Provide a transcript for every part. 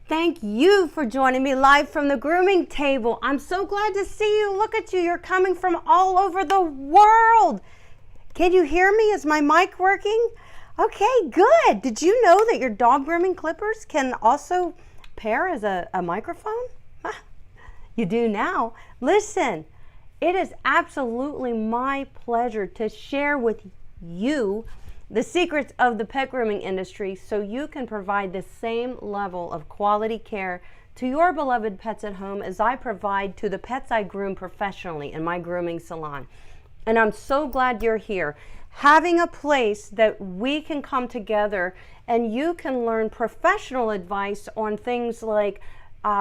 Thank you for joining me live from the grooming table. I'm so glad to see you. Look at you. You're coming from all over the world. Can you hear me? Is my mic working? Okay, good. Did you know that your dog grooming clippers can also pair as a microphone? You do now. Listen, it is absolutely my pleasure to share with you the secrets of the pet grooming industry so you can provide the same level of quality care to your beloved pets at home as I provide to the pets I groom professionally in my grooming salon. And I'm so glad you're here, having a place that we can come together and you can learn professional advice on things like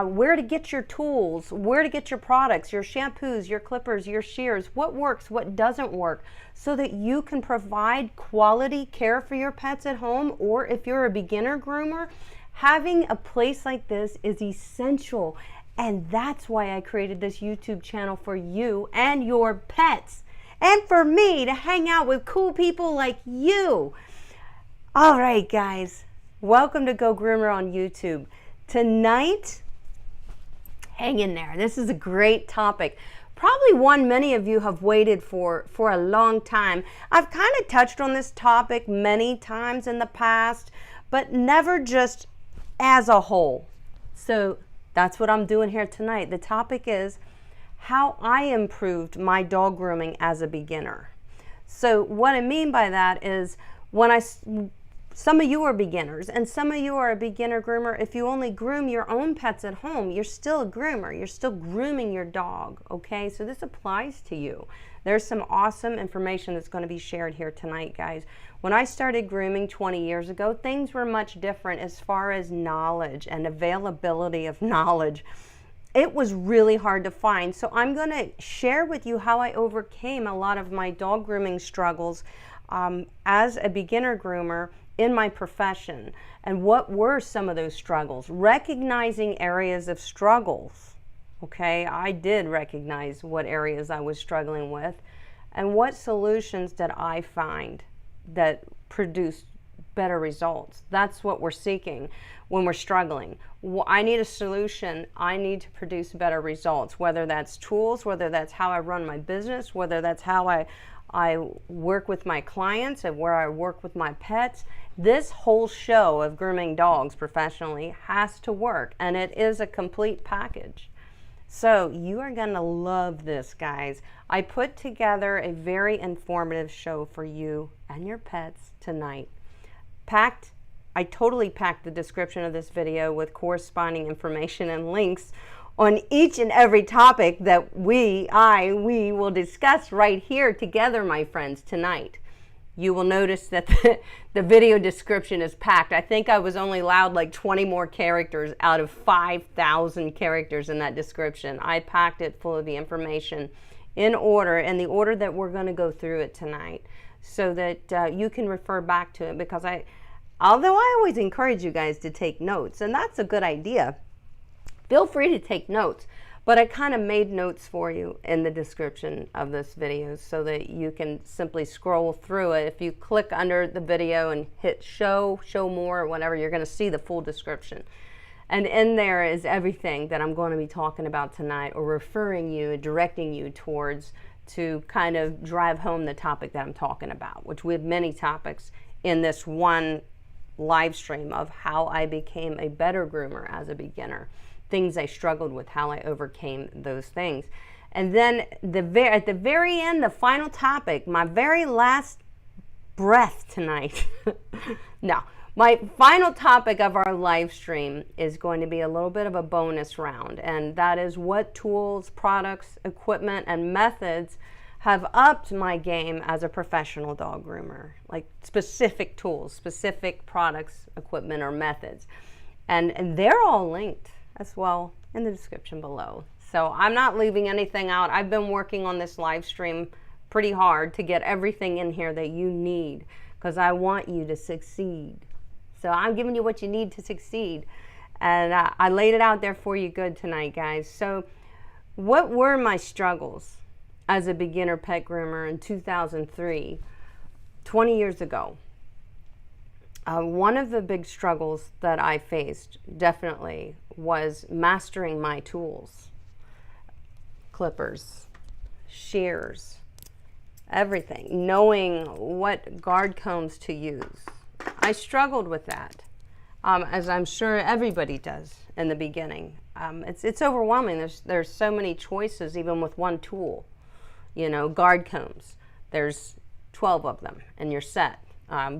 where to get your tools, where to get your products, your shampoos, your clippers, your shears, what works, what doesn't work, so that you can provide quality care for your pets at home. Or if you're a beginner groomer, having a place like this is essential. And that's why I created this YouTube channel for you and your pets, and for me to hang out with cool people like you. All right, guys, welcome to Go Groomer on YouTube. Tonight, hang in there. This is a great topic. Probably one many of you have waited for a long time. I've kind of touched on this topic many times in the past, but never just as a whole. So that's what I'm doing here tonight. The topic is how I improved my dog grooming as a beginner. So what I mean by that is some of you are beginners and some of you are a beginner groomer. If you only groom your own pets at home, you're still a groomer. You're still grooming your dog, okay? So this applies to you. There's some awesome information that's going to be shared here tonight, guys. When I started grooming 20 years ago, things were much different as far as knowledge and availability of knowledge. It was really hard to find. So I'm going to share with you how I overcame a lot of my dog grooming struggles as a beginner groomer in my profession, and what were some of those struggles, recognizing areas of struggles. Okay, I did recognize what areas I was struggling with, and what solutions did I find that produced better results. That's what we're seeking when we're struggling. I need a solution. I need to produce better results, whether that's tools, whether that's how I run my business, whether that's how I work with my clients and where I work with my pets. This whole show of grooming dogs professionally has to work, and it is a complete package. So you are going to love this, guys. I put together a very informative show for you and your pets tonight. I totally packed the description of this video with corresponding information and links on each and every topic that we will discuss right here together, my friends, tonight. You will notice that the video description is packed. I think I was only allowed like 20 more characters out of 5,000 characters in that description. I packed it full of the information in the order that we're going to go through it tonight, so that you can refer back to it, because although I always encourage you guys to take notes, and that's a good idea, feel free to take notes, but I kind of made notes for you in the description of this video so that you can simply scroll through it. If you click under the video and hit show more, or whatever, you're going to see the full description. And in there is everything that I'm going to be talking about tonight, or referring you, directing you towards, to kind of drive home the topic that I'm talking about, which we have many topics in this one live stream of how I became a better groomer as a beginner. Things I struggled with, how I overcame those things. And then at the very end, the final topic, my very last breath tonight. Now, my final topic of our live stream is going to be a little bit of a bonus round, and that is what tools, products, equipment, and methods have upped my game as a professional dog groomer, like specific tools, specific products, equipment, or methods. And they're all linked as well in the description below. So I'm not leaving anything out. I've been working on this live stream pretty hard to get everything in here that you need, because I want you to succeed. So I'm giving you what you need to succeed. And I laid it out there for you good tonight, guys. So what were my struggles as a beginner pet groomer in 2003, 20 years ago? One of the big struggles that I faced definitely was mastering my tools. Clippers, shears, everything. Knowing what guard combs to use. I struggled with that, as I'm sure everybody does in the beginning. It's overwhelming. There's so many choices even with one tool. You know, guard combs. There's 12 of them in your set.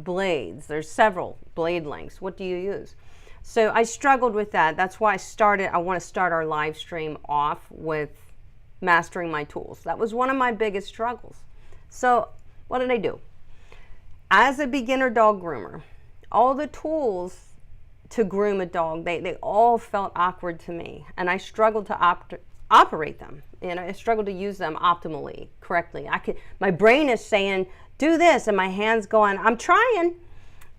Blades, there's several blade lengths. What do you use? So I struggled with that. That's why I want to start our live stream off with mastering my tools. That was one of my biggest struggles. So what did I do? As a beginner dog groomer, all the tools to groom a dog, they all felt awkward to me, and I struggled to operate them. You know, I struggled to use them optimally, correctly. My brain is saying, do this, and my hands going, I'm trying,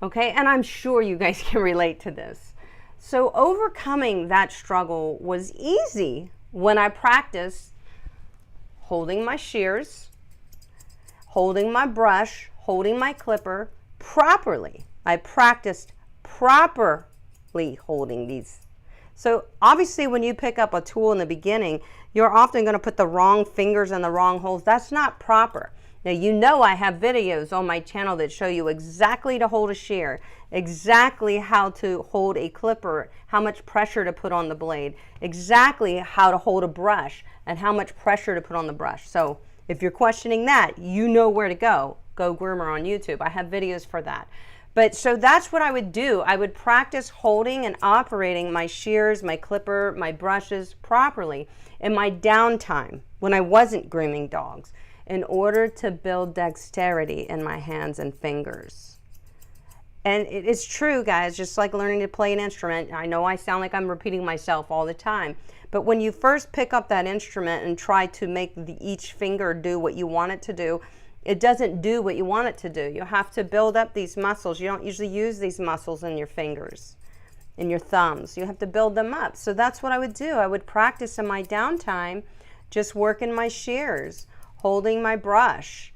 okay? And I'm sure you guys can relate to this. So overcoming that struggle was easy when I practiced holding my shears, holding my brush, holding my clipper properly. I practiced properly holding these. So obviously when you pick up a tool in the beginning, you're often going to put the wrong fingers in the wrong holes. That's not proper. Now, you know I have videos on my channel that show you exactly to hold a shear, exactly how to hold a clipper, how much pressure to put on the blade, exactly how to hold a brush, and how much pressure to put on the brush. So if you're questioning that, you know where to go. Go Groomer on YouTube. I have videos for that. But so that's what I would do. I would practice holding and operating my shears, my clipper, my brushes properly in my downtime when I wasn't grooming dogs, in order to build dexterity in my hands and fingers. And it's true, guys, just like learning to play an instrument. I know I sound like I'm repeating myself all the time, but when you first pick up that instrument and try to make each finger do what you want it to do, it doesn't do what you want it to do. You have to build up these muscles. You don't usually use these muscles in your fingers, in your thumbs. You have to build them up. So that's what I would do. I would practice in my downtime, just working my shears, holding my brush,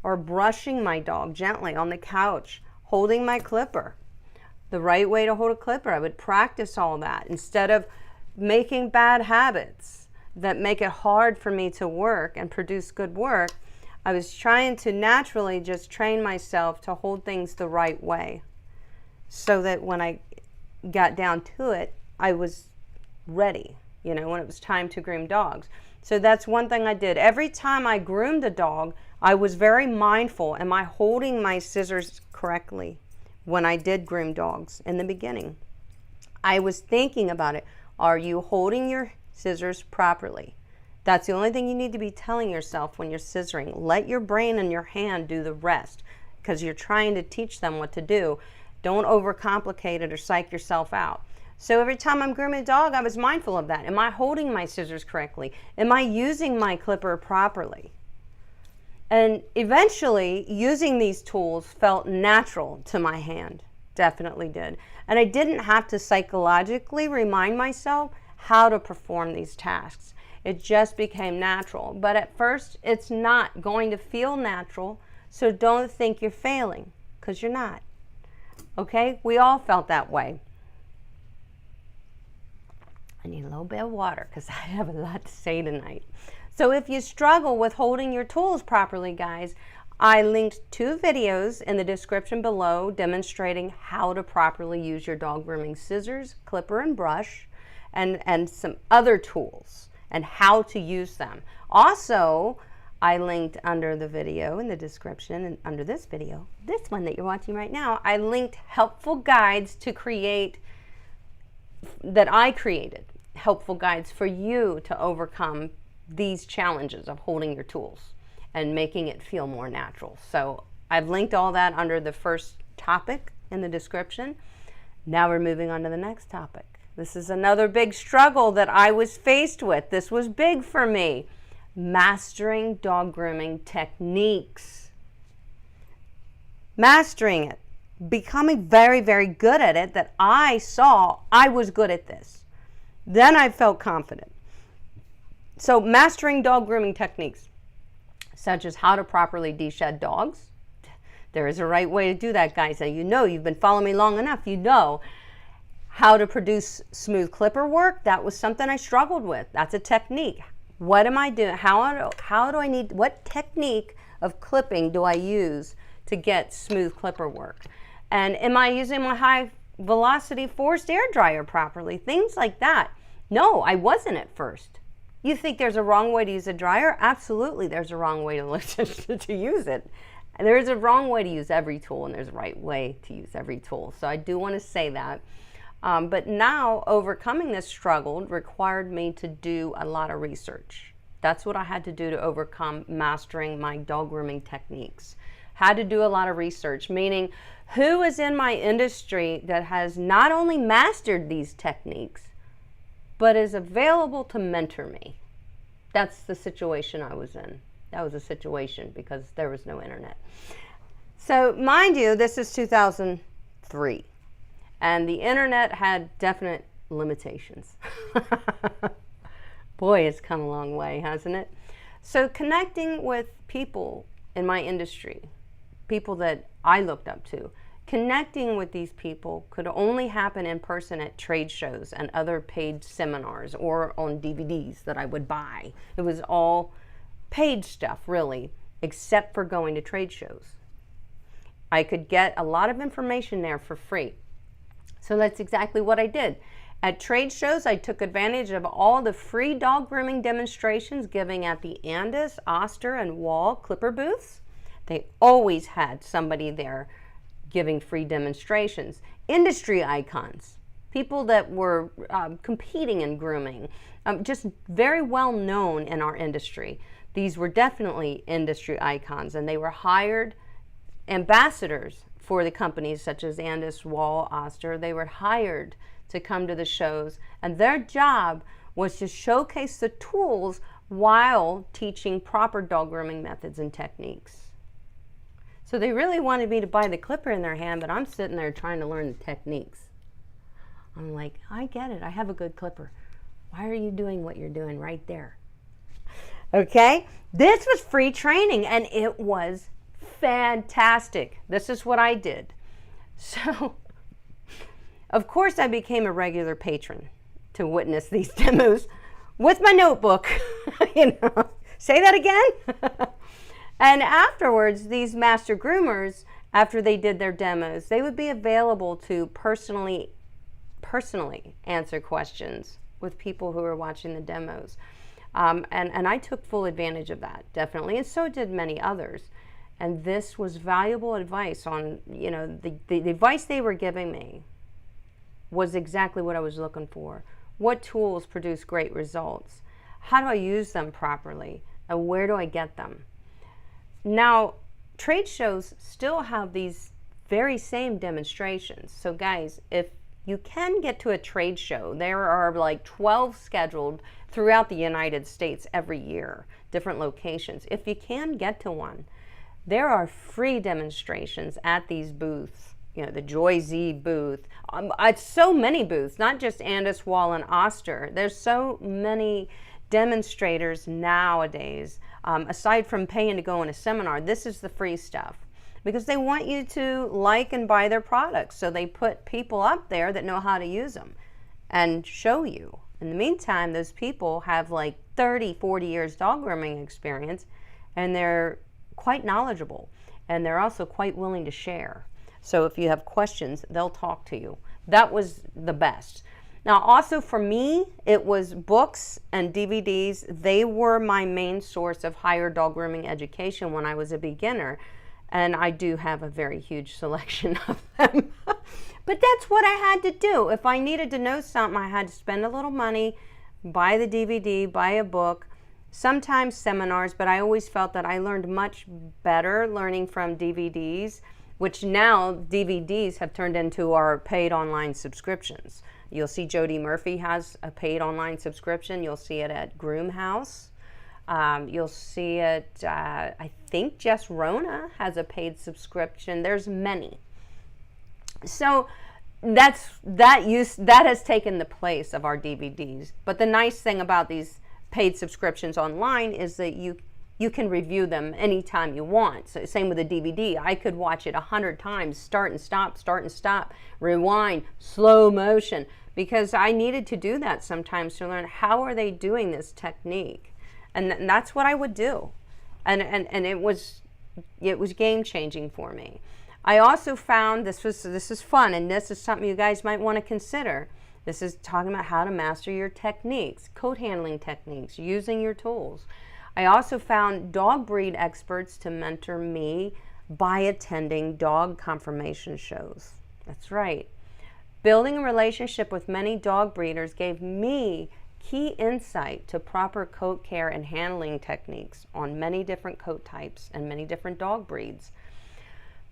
or brushing my dog gently on the couch, holding my clipper. The right way to hold a clipper. I would practice all that instead of making bad habits that make it hard for me to work and produce good work. I was trying to naturally just train myself to hold things the right way so that when I got down to it, I was ready, you know, when it was time to groom dogs. So that's one thing I did. Every time I groomed a dog, I was very mindful. Am I holding my scissors correctly when I did groom dogs in the beginning? I was thinking about it. Are you holding your scissors properly? That's the only thing you need to be telling yourself when you're scissoring. Let your brain and your hand do the rest, because you're trying to teach them what to do. Don't overcomplicate it or psych yourself out. So every time I'm grooming a dog, I was mindful of that. Am I holding my scissors correctly? Am I using my clipper properly? And eventually, using these tools felt natural to my hand. Definitely did. And I didn't have to psychologically remind myself how to perform these tasks. It just became natural. But at first, it's not going to feel natural, so don't think you're failing, because you're not. Okay? We all felt that way. I need a little bit of water because I have a lot to say tonight. So if you struggle with holding your tools properly, guys, I linked 2 videos in the description below demonstrating how to properly use your dog grooming scissors, clipper, and brush, and some other tools and how to use them. Also, I linked under the video in the description and under this video, this one that you're watching right now, I linked helpful guides to create that I created, helpful guides for you to overcome these challenges of holding your tools and making it feel more natural. So I've linked all that under the first topic in the description. Now we're moving on to the next topic. This is another big struggle that I was faced with. This was big for me. Mastering dog grooming techniques. Mastering it. Becoming very, very good at it, that I saw I was good at this. Then I felt confident. So mastering dog grooming techniques, such as how to properly deshed dogs, There is a right way to do that, guys. And you know, you've been following me long enough, you know how to produce smooth clipper work. That was something I struggled with. That's a technique. What am I doing? How do I need, what technique of clipping do I use to get smooth clipper work? And am I using my high velocity forced air dryer properly? Things like that. No, I wasn't at first. You think there's a wrong way to use a dryer? Absolutely, there's a wrong way to use it. There is a wrong way to use every tool, and there's a right way to use every tool. So I do want to say that. But now overcoming this struggle required me to do a lot of research. That's what I had to do to overcome mastering my dog grooming techniques. Had to do a lot of research, meaning who is in my industry that has not only mastered these techniques, but is available to mentor me. That's the situation I was in. That was a situation because there was no internet. So mind you, this is 2003. And the internet had definite limitations. Boy, it's come a long way, hasn't it? So connecting with people in my industry, people that I looked up to, connecting with these people could only happen in person at trade shows and other paid seminars or on DVDs that I would buy. It was all paid stuff, really, except for going to trade shows. I could get a lot of information there for free. So that's exactly what I did. At trade shows, I took advantage of all the free dog grooming demonstrations given at the Andis, Oster, and Wall clipper booths. They always had somebody there giving free demonstrations. Industry icons, people that were competing in grooming, just very well known in our industry. These were definitely industry icons, and they were hired ambassadors for the companies such as Andis, Wall, Oster. They were hired to come to the shows, and their job was to showcase the tools while teaching proper dog grooming methods and techniques. So they really wanted me to buy the clipper in their hand, but I'm sitting there trying to learn the techniques. I'm like, I get it. I have a good clipper. Why are you doing what you're doing right there? Okay, this was free training, and it was fantastic. This is what I did. So, of course, I became a regular patron to witness these demos with my notebook. Say that again? And afterwards, these master groomers, after they did their demos, they would be available to personally answer questions with people who were watching the demos. And I took full advantage of that, definitely, and so did many others. And this was valuable advice on, the advice they were giving me was exactly what I was looking for. What tools produce great results? How do I use them properly? And where do I get them? Now, trade shows still have these very same demonstrations. So guys, if you can get to a trade show, there are like 12 scheduled throughout the United States every year, different locations. If you can get to one, there are free demonstrations at these booths. The Joy Z booth. It's so many booths, not just Andis, Wall, and Oster. There's so many demonstrators nowadays. Aside from paying to go in a seminar, this is the free stuff. Because they want you to like and buy their products. So they put people up there that know how to use them and show you. In the meantime, those people have like 30, 40 years dog grooming experience, and they're quite knowledgeable, and they're also quite willing to share. So if you have questions, they'll talk to you. That was the best. Now also for me, it was books and DVDs. They were my main source of higher dog grooming education when I was a beginner. And I do have a very huge selection of them. But that's what I had to do. If I needed to know something, I had to spend a little money, buy the DVD, buy a book, sometimes seminars, but I always felt that I learned much better learning from DVDs, which now DVDs have turned into our paid online subscriptions. You'll see Jody Murphy has a paid online subscription. You'll see it at Groom House. You'll see it, I think Jess Rona has a paid subscription. There's many. So that has taken the place of our DVDs. But the nice thing about these paid subscriptions online is that you you can review them anytime you want. So same with a DVD. I could watch it 100 times, start and stop, rewind, slow motion, because I needed to do that sometimes to learn how are they doing this technique. And that's what I would do. And it was game changing for me. I also found this is fun, and this is something you guys might want to consider. This is talking about how to master your techniques, coat handling techniques, using your tools. I also found dog breed experts to mentor me by attending dog conformation shows. That's right. Building a relationship with many dog breeders gave me key insight to proper coat care and handling techniques on many different coat types and many different dog breeds.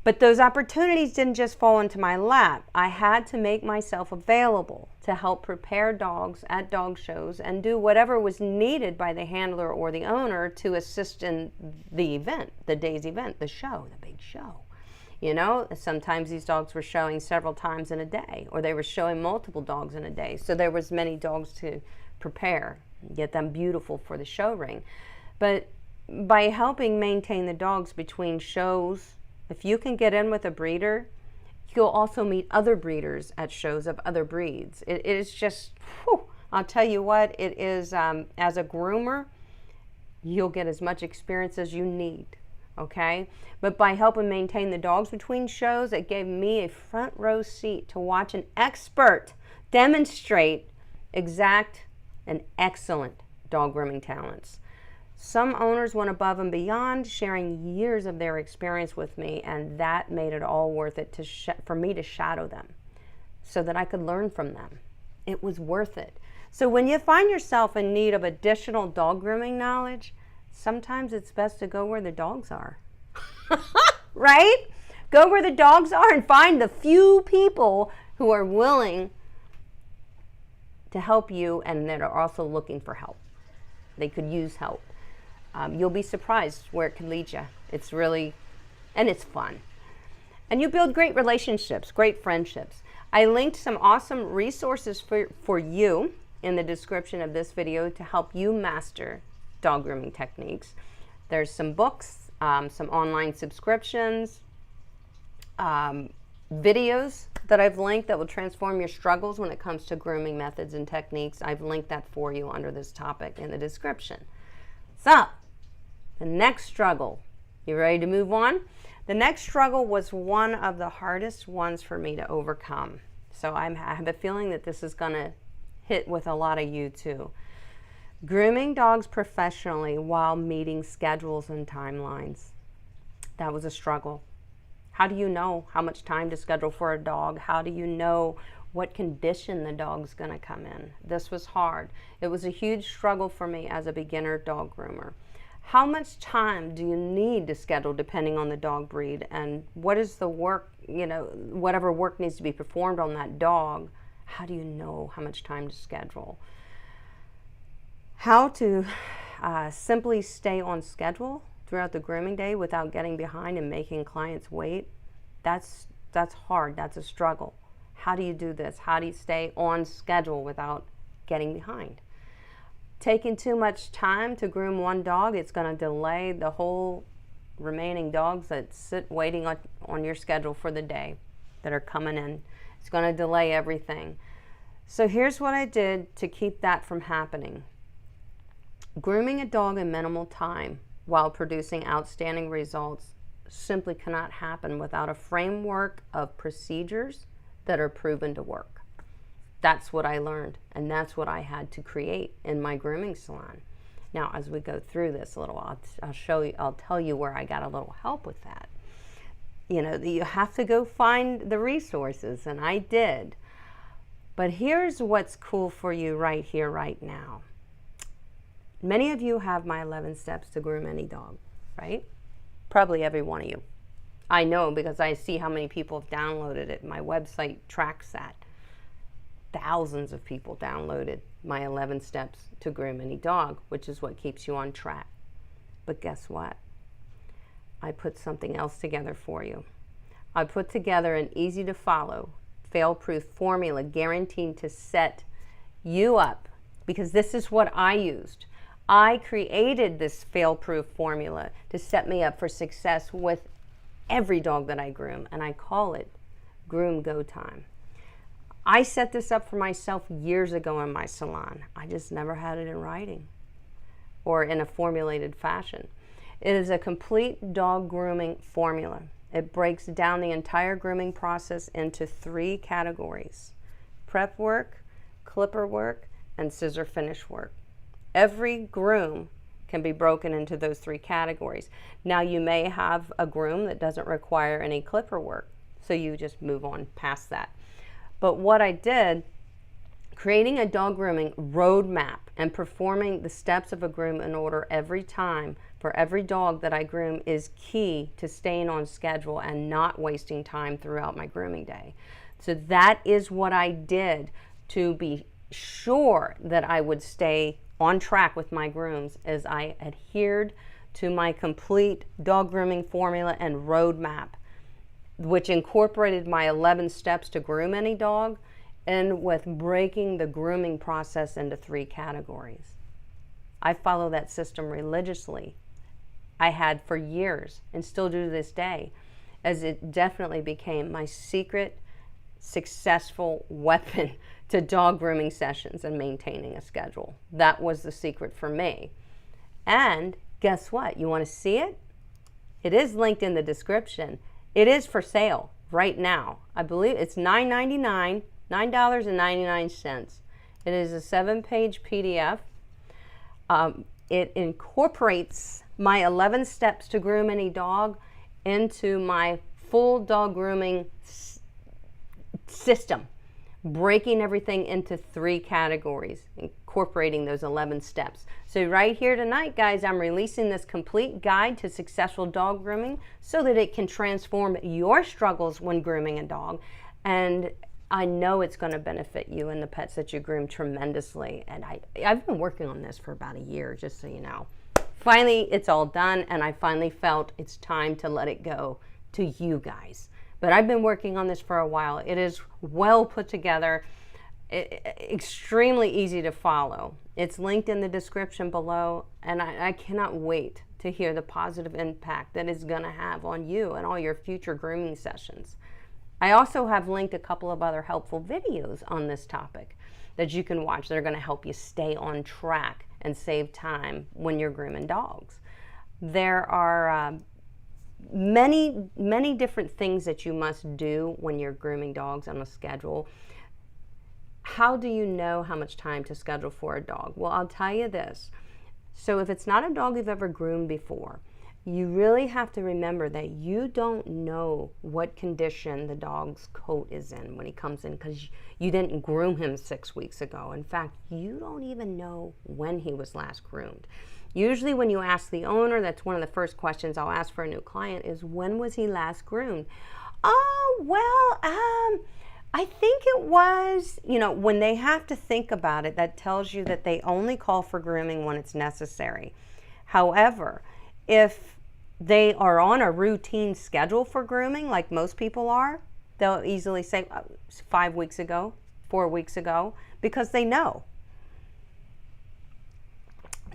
But those opportunities didn't just fall into my lap. I had to make myself available to help prepare dogs at dog shows and do whatever was needed by the handler or the owner to assist in the event, the day's event, the show, the big show. You know, sometimes these dogs were showing several times in a day, or they were showing multiple dogs in a day. So there was many dogs to prepare, get them beautiful for the show ring. But by helping maintain the dogs between shows, if you can get in with a breeder, you'll also meet other breeders at shows of other breeds. It is just, whew, I'll tell you what, it is, as a groomer, you'll get as much experience as you need, okay? But by helping maintain the dogs between shows, it gave me a front row seat to watch an expert demonstrate exact and excellent dog grooming talents. Some owners went above and beyond, sharing years of their experience with me, and that made it all worth it for me to shadow them so that I could learn from them. It was worth it. So when you find yourself in need of additional dog grooming knowledge, sometimes it's best to go where the dogs are. Right? Go where the dogs are and find the few people who are willing to help you and that are also looking for help. They could use help. You'll be surprised where it can lead you. It's really, and it's fun. And you build great relationships, great friendships. I linked some awesome resources for you in the description of this video to help you master dog grooming techniques. There's some books, some online subscriptions, videos that I've linked that will transform your struggles when it comes to grooming methods and techniques. I've linked that for you under this topic in the description. So, the next struggle, you ready to move on? The next struggle was one of the hardest ones for me to overcome. So I have a feeling that this is going to hit with a lot of you too. Grooming dogs professionally while meeting schedules and timelines. That was a struggle. How do you know how much time to schedule for a dog? How do you know what condition the dog's going to come in? This was hard. It was a huge struggle for me as a beginner dog groomer. How much time do you need to schedule depending on the dog breed, and what is the work, whatever work needs to be performed on that dog, how do you know how much time to schedule? How to simply stay on schedule throughout the grooming day without getting behind and making clients wait, that's hard, that's a struggle. How do you do this? How do you stay on schedule without getting behind? Taking too much time to groom one dog, it's going to delay the whole remaining dogs that sit waiting on your schedule for the day that are coming in. It's going to delay everything. So here's what I did to keep that from happening. Grooming a dog in minimal time while producing outstanding results simply cannot happen without a framework of procedures that are proven to work. That's what I learned, and that's what I had to create in my grooming salon. Now, as we go through this a little, I'll tell you where I got a little help with that. You have to go find the resources, and I did. But here's what's cool for you right here, right now. Many of you have my 11 steps to groom any dog, right? Probably every one of you. I know because I see how many people have downloaded it. My website tracks that. Thousands of people downloaded my 11 steps to groom any dog, which is what keeps you on track. But guess what? I put something else together for you. I put together an easy to follow, fail-proof formula guaranteed to set you up, because this is what I used. I created this fail-proof formula to set me up for success with every dog that I groom, and I call it Groom Go Time. I set this up for myself years ago in my salon. I just never had it in writing or in a formulated fashion. It is a complete dog grooming formula. It breaks down the entire grooming process into 3 categories: prep work, clipper work, and scissor finish work. Every groom can be broken into those 3 categories. Now, you may have a groom that doesn't require any clipper work, so you just move on past that. But what I did, creating a dog grooming roadmap and performing the steps of a groom in order every time for every dog that I groom, is key to staying on schedule and not wasting time throughout my grooming day. So that is what I did to be sure that I would stay on track with my grooms, as I adhered to my complete dog grooming formula and roadmap, which incorporated my 11 steps to groom any dog, and with breaking the grooming process into 3 categories. I follow that system religiously. I had for years and still do to this day, as it definitely became my secret successful weapon to dog grooming sessions and maintaining a schedule. That was the secret for me. And guess what? You want to see it? It is linked in the description. It is for sale right now. I believe it's $9.99, $9.99. It is a 7-page PDF. It incorporates my 11 steps to groom any dog into my full dog grooming system, breaking everything into 3 categories, incorporating those 11 steps. So right here tonight, guys, I'm releasing this complete guide to successful dog grooming so that it can transform your struggles when grooming a dog. And I know it's going to benefit you and the pets that you groom tremendously. And I've been working on this for about a year, just so you know. Finally, it's all done, and I finally felt it's time to let it go to you guys. But I've been working on this for a while. It is well put together, extremely easy to follow. It's linked in the description below, and I cannot wait to hear the positive impact that it's going to have on you and all your future grooming sessions. I also have linked a couple of other helpful videos on this topic that you can watch that are going to help you stay on track and save time when you're grooming dogs. There are many different things that you must do when you're grooming dogs on a schedule. How do you know how much time to schedule for a dog? Well, I'll tell you this. So if it's not a dog you've ever groomed before, you really have to remember that you don't know what condition the dog's coat is in when he comes in, because you didn't groom him 6 weeks ago. In fact, you don't even know when he was last groomed. Usually when you ask the owner, that's one of the first questions I'll ask for a new client is, when was he last groomed? Oh, well, I think it was, when they have to think about it, that tells you that they only call for grooming when it's necessary. However, if they are on a routine schedule for grooming, like most people are, they'll easily say 5 weeks ago, 4 weeks ago, because they know.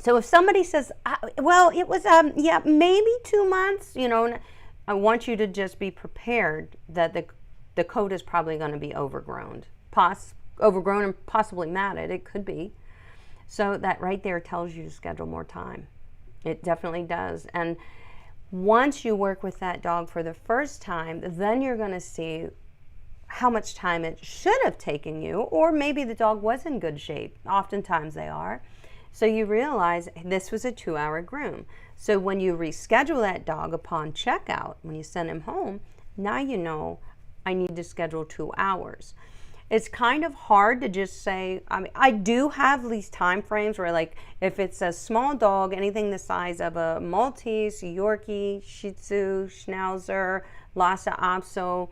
So if somebody says, well, it was, yeah, maybe 2 months, I want you to just be prepared that the coat is probably going to be overgrown and possibly matted. It could be. So that right there tells you to schedule more time. It definitely does. And once you work with that dog for the first time, then you're going to see how much time it should have taken you, or maybe the dog was in good shape. Oftentimes they are. So you realize this was a 2-hour groom. So when you reschedule that dog upon checkout, when you send him home, now you know I need to schedule 2 hours. It's kind of hard to just say, I do have these time frames where, like, if it's a small dog, anything the size of a Maltese, Yorkie, Shih Tzu, Schnauzer, Lhasa Apso,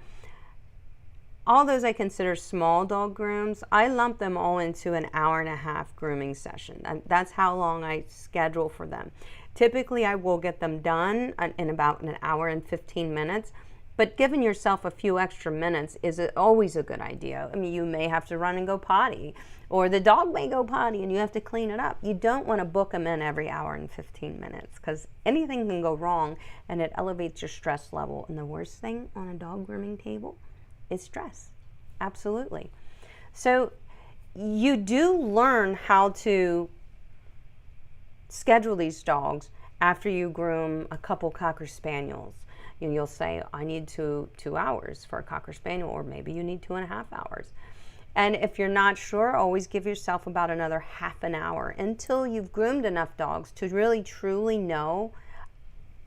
all those I consider small dog grooms, I lump them all into an 1.5-hour grooming session. And that's how long I schedule for them. Typically, I will get them done in about 1 hour and 15 minutes. But giving yourself a few extra minutes is always a good idea. I mean, you may have to run and go potty, or the dog may go potty and you have to clean it up. You don't want to book them in every hour and 15 minutes because anything can go wrong and it elevates your stress level. And the worst thing on a dog grooming table is stress. Absolutely. So you do learn how to schedule these dogs after you groom a couple Cocker Spaniels. You'll say, I need two hours for a Cocker Spaniel, or maybe you need 2.5 hours. And if you're not sure, always give yourself about another half an hour until you've groomed enough dogs to really truly know,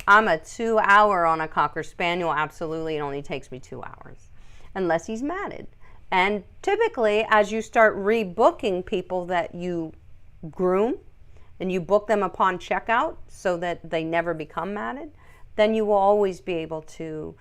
I'm a 2 hour on a Cocker Spaniel, absolutely, it only takes me 2 hours, unless he's matted. And typically, as you start rebooking people that you groom, and you book them upon checkout so that they never become matted, then you will always be able to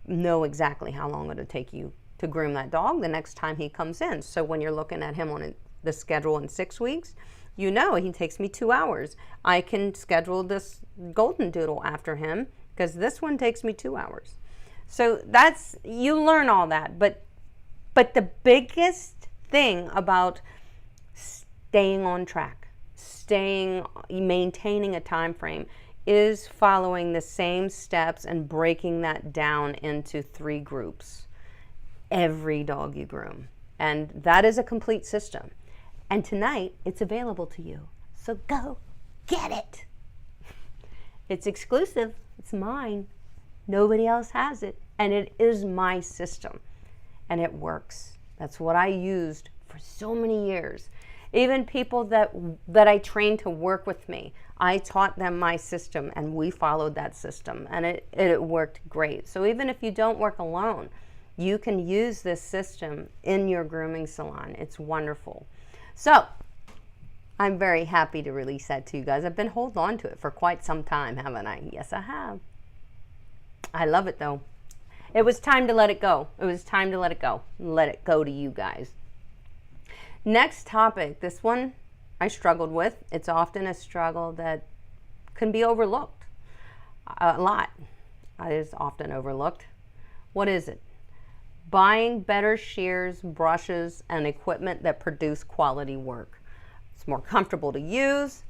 know exactly how long it'll take you to groom that dog the next time he comes in. So when you're looking at him on the schedule in 6 weeks, you know he takes me 2 hours. I can schedule this golden doodle after him because this one takes me 2 hours. So that's, you learn all that. But the biggest thing about staying on track, maintaining a time frame, is following the same steps and breaking that down into 3 groups every dog you groom. And that is a complete system. And tonight, it's available to you. So go get it. It's exclusive. It's mine. Nobody else has it. And it is my system. And it works. That's what I used for so many years. Even people that I trained to work with me, I taught them my system and we followed that system, and it worked great. So even if you don't work alone, you can use this system in your grooming salon. It's wonderful. So I'm very happy to release that to you guys. I've been holding on to it for quite some time, haven't I? Yes, I have. I love it though. It was time to let it go. It was time to let it go. Let it go to you guys. Next topic, this one I struggled with. It's often a struggle that can be overlooked. A lot. It is often overlooked. What is it? Buying better shears, brushes, and equipment that produce quality work. It's more comfortable to use,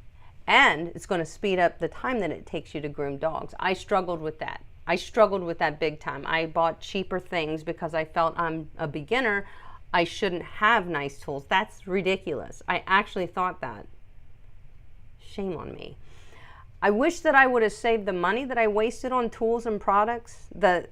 and it's going to speed up the time that it takes you to groom dogs. I struggled with that. I struggled with that big time. I bought cheaper things because I felt I'm a beginner. I shouldn't have nice tools. That's ridiculous. I actually thought that. Shame on me. I wish that I would have saved the money that I wasted on tools and products that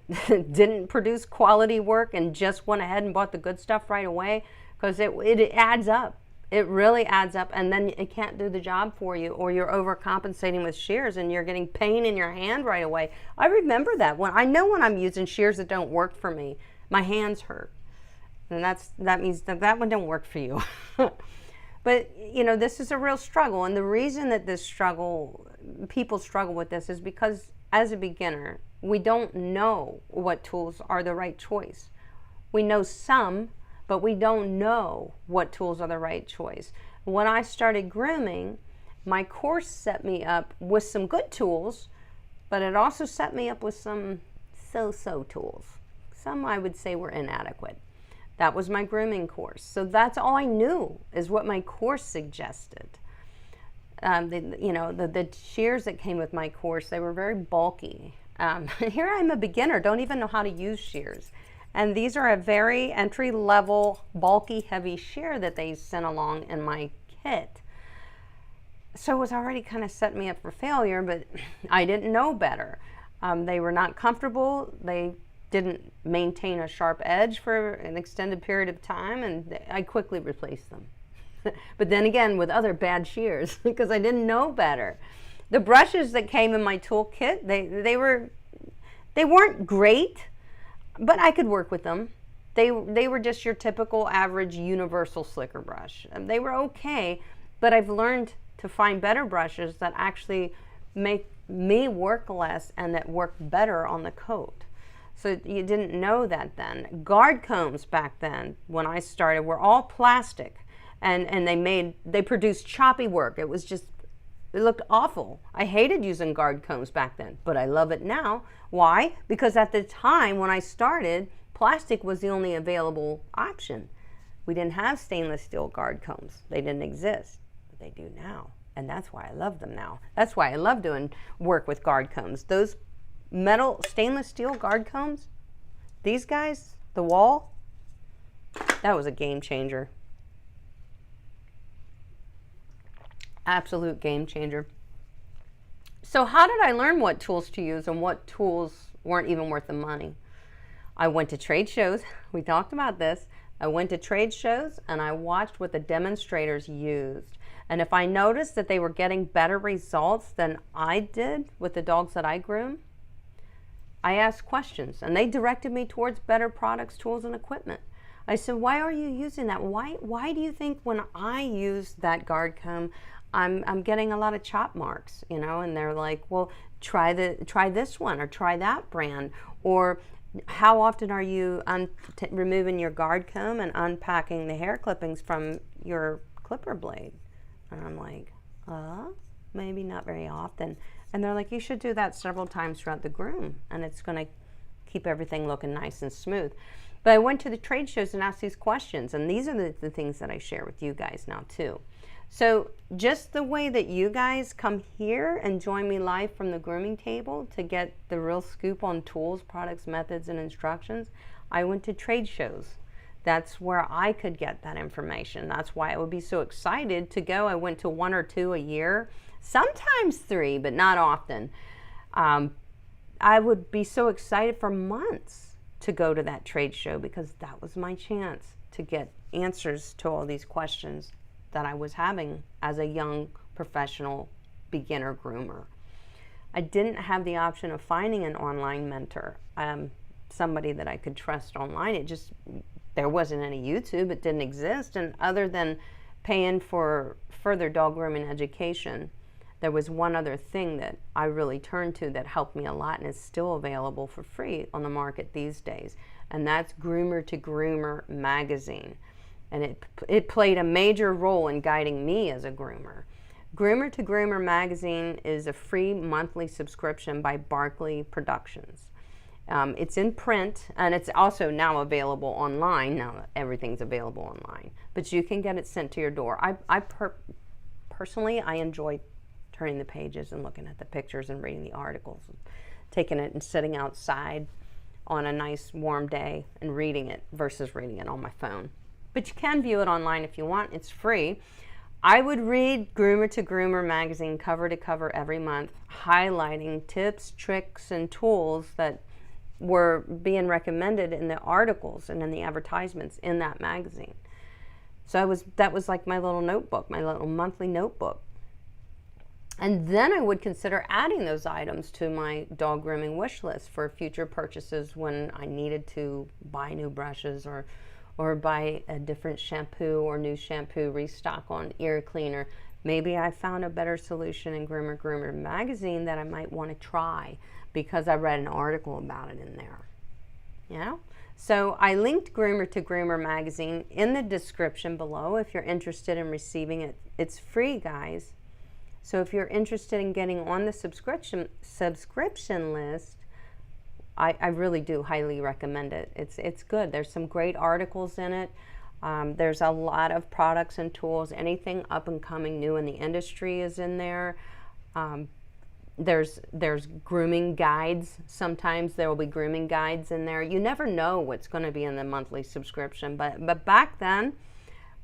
didn't produce quality work and just went ahead and bought the good stuff right away, because it adds up. It really adds up, and then it can't do the job for you, or you're overcompensating with shears and you're getting pain in your hand right away. I remember that. I know when I'm using shears that don't work for me, my hands hurt. And that means that one don't work for you. But, you know, this is a real struggle. And the reason that people struggle with this is because as a beginner, we don't know what tools are the right choice. We know some, but we don't know what tools are the right choice. When I started grooming, my course set me up with some good tools, but it also set me up with some so-so tools. Some I would say were inadequate. That was my grooming course. So that's all I knew, is what my course suggested. The shears that came with my course, they were very bulky. Here I'm a beginner, don't even know how to use shears. And these are a very entry-level, bulky, heavy shear that they sent along in my kit. So it was already kind of setting me up for failure, but I didn't know better. They were not comfortable. They didn't maintain a sharp edge for an extended period of time, and I quickly replaced them. But then again, with other bad shears, because I didn't know better. The brushes that came in my toolkit, they weren't great, but I could work with them. They were just your typical average universal slicker brush. They were okay, but I've learned to find better brushes that actually make me work less and that work better on the coat. So you didn't know that then. Guard combs back then, when I started, were all plastic, and they produced choppy work. It was It looked awful. I hated using guard combs back then, but I love it now. Why? Because at the time when I started, plastic was the only available option. We didn't have stainless steel guard combs. They didn't exist, but they do now. And that's why I love them now. That's why I love doing work with guard combs. Those metal stainless steel guard combs, these guys, the wall, that was a game changer. Absolute game changer. So how did I learn what tools to use and what tools weren't even worth the money? I went to trade shows. We talked about this. I went to trade shows and I watched what the demonstrators used. And if I noticed that they were getting better results than I did with the dogs that I groom, I asked questions and they directed me towards better products, tools, and equipment. I said, why are you using that? Why do you think when I use that guard comb, I'm getting a lot of chop marks, you know? And they're like, well, try this one or try that brand. Or how often are you removing your guard comb and unpacking the hair clippings from your clipper blade? And I'm like, maybe not very often. And they're like, you should do that several times throughout the groom, and it's going to keep everything looking nice and smooth. But I went to the trade shows and asked these questions, and these are the things that I share with you guys now too. So just the way that you guys come here and join me live from the grooming table to get the real scoop on tools, products, methods, and instructions, I went to trade shows. That's where I could get that information. That's why I would be so excited to go. I went to 1 or 2 a year, sometimes 3, but not often. I would be so excited for months to go to that trade show because that was my chance to get answers to all these questions that I was having as a young professional beginner groomer. I didn't have the option of finding an online mentor, somebody that I could trust online. There wasn't any YouTube, it didn't exist, and other than paying for further dog grooming education, there was one other thing that I really turned to that helped me a lot and is still available for free on the market these days, and that's Groomer to Groomer magazine. And it played a major role in guiding me as a groomer. Groomer to Groomer magazine is a free monthly subscription by Barkley Productions. It's in print, and it's also now available online. Now everything's available online, but you can get it sent to your door. Personally, I enjoy turning the pages and looking at the pictures and reading the articles, and taking it and sitting outside on a nice warm day and reading it versus reading it on my phone. But you can view it online if you want. It's free. I would read Groomer to Groomer magazine cover to cover every month, highlighting tips, tricks, and tools that were being recommended in the articles and in the advertisements in that magazine. So that was like my little notebook, my little monthly notebook. And then I would consider adding those items to my dog grooming wish list for future purchases when I needed to buy new brushes or buy a different shampoo or new shampoo, restock on ear cleaner. Maybe I found a better solution in Groomer magazine that I might want to try because I read an article about it in there. You know? So I linked Groomer to Groomer magazine in the description below if you're interested in receiving it. It's free, guys. So if you're interested in getting on the subscription list, I really do highly recommend it. It's good. There's some great articles in it. There's a lot of products and tools. Anything up and coming new in the industry is in there. There's grooming guides. Sometimes there will be grooming guides in there. You never know what's going to be in the monthly subscription. But back then,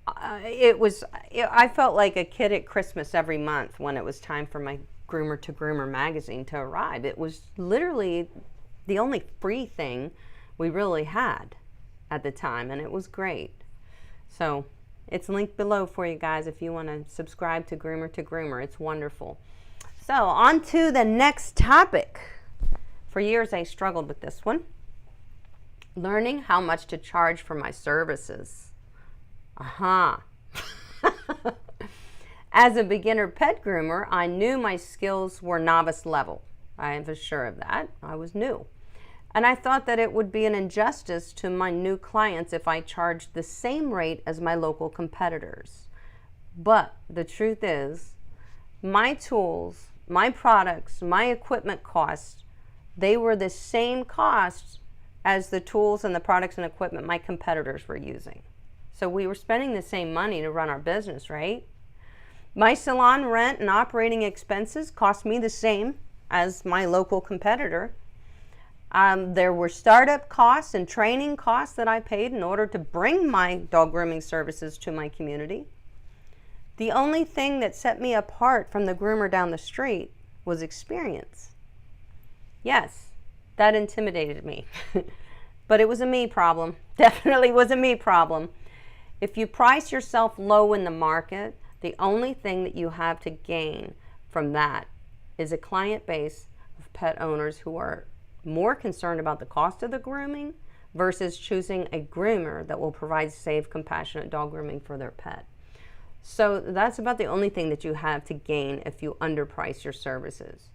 I felt like a kid at Christmas every month when it was time for my Groomer to Groomer magazine to arrive. It was literally the only free thing we really had at the time, and it was great. So it's linked below for you guys if you want to subscribe to Groomer. It's wonderful. So on to the next topic. For years I struggled with this one. Learning how much to charge for my services. As a beginner pet groomer, I knew my skills were novice level. I was sure of that. I was new. And I thought that it would be an injustice to my new clients if I charged the same rate as my local competitors. But the truth is, my tools, my products, my equipment costs, they were the same costs as the tools and the products and equipment my competitors were using. So we were spending the same money to run our business, right? My salon rent and operating expenses cost me the same as my local competitor. There were startup costs and training costs that I paid in order to bring my dog grooming services to my community. The only thing that set me apart from the groomer down the street was experience. Yes, that intimidated me, but it was a me problem. Definitely was a me problem. If you price yourself low in the market, the only thing that you have to gain from that is a client base of pet owners who are more concerned about the cost of the grooming versus choosing a groomer that will provide safe, compassionate dog grooming for their pet. So that's about the only thing that you have to gain if you underprice your services.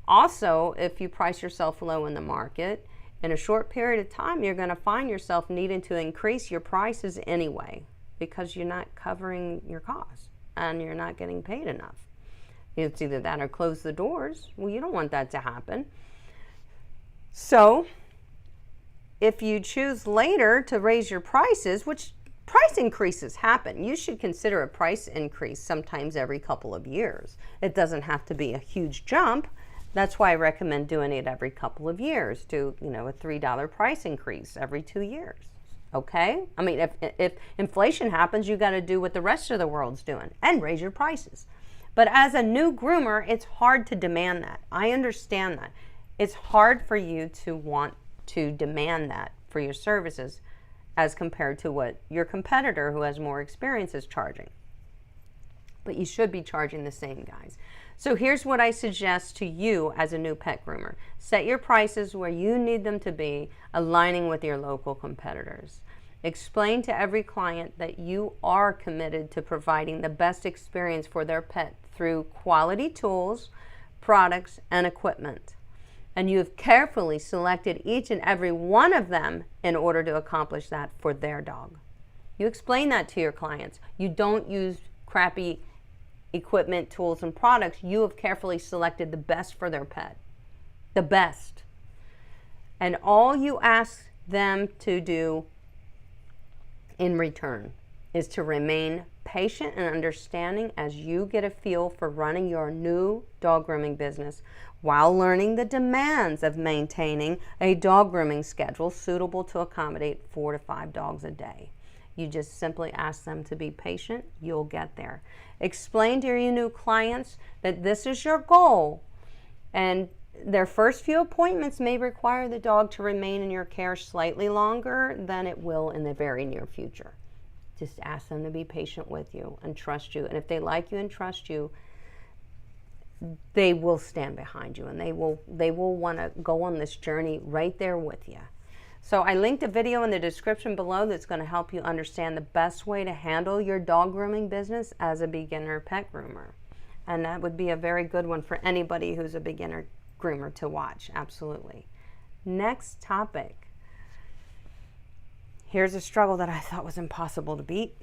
Also, if you price yourself low in the market, in a short period of time, you're going to find yourself needing to increase your prices anyway because you're not covering your costs and you're not getting paid enough. It's either that or close the doors. Well, you don't want that to happen. So if you choose later to raise your prices, which price increases happen, you should consider a price increase sometimes every couple of years. It doesn't have to be a huge jump. That's why I recommend doing it every couple of years. Do, a $3 price increase every 2 years. Okay? I mean, if inflation happens, you got to do what the rest of the world's doing and raise your prices. But as a new groomer, it's hard to demand that. I understand that. It's hard for you to want to demand that for your services as compared to what your competitor who has more experience is charging. But you should be charging the same, guys. So here's what I suggest to you as a new pet groomer. Set your prices where you need them to be, aligning with your local competitors. Explain to every client that you are committed to providing the best experience for their pet through quality tools, products, and equipment. And you have carefully selected each and every one of them in order to accomplish that for their dog. You explain that to your clients. You don't use crappy equipment, tools, and products. You have carefully selected the best for their pet. The best. And all you ask them to do in return is to remain patient and understanding as you get a feel for running your new dog grooming business while learning the demands of maintaining a dog grooming schedule suitable to accommodate 4 to 5 dogs a day. You just simply ask them to be patient. You'll get there. Explain to your new clients that this is your goal, and their first few appointments may require the dog to remain in your care slightly longer than it will in the very near future. Just ask them to be patient with you and trust you. And if they like you and trust you, they will stand behind you and they will want to go on this journey right there with you. So I linked a video in the description below that's going to help you understand the best way to handle your dog grooming business as a beginner pet groomer. And that would be a very good one for anybody who's a beginner groomer to watch. Absolutely. Next topic. Here's a struggle that I thought was impossible to beat.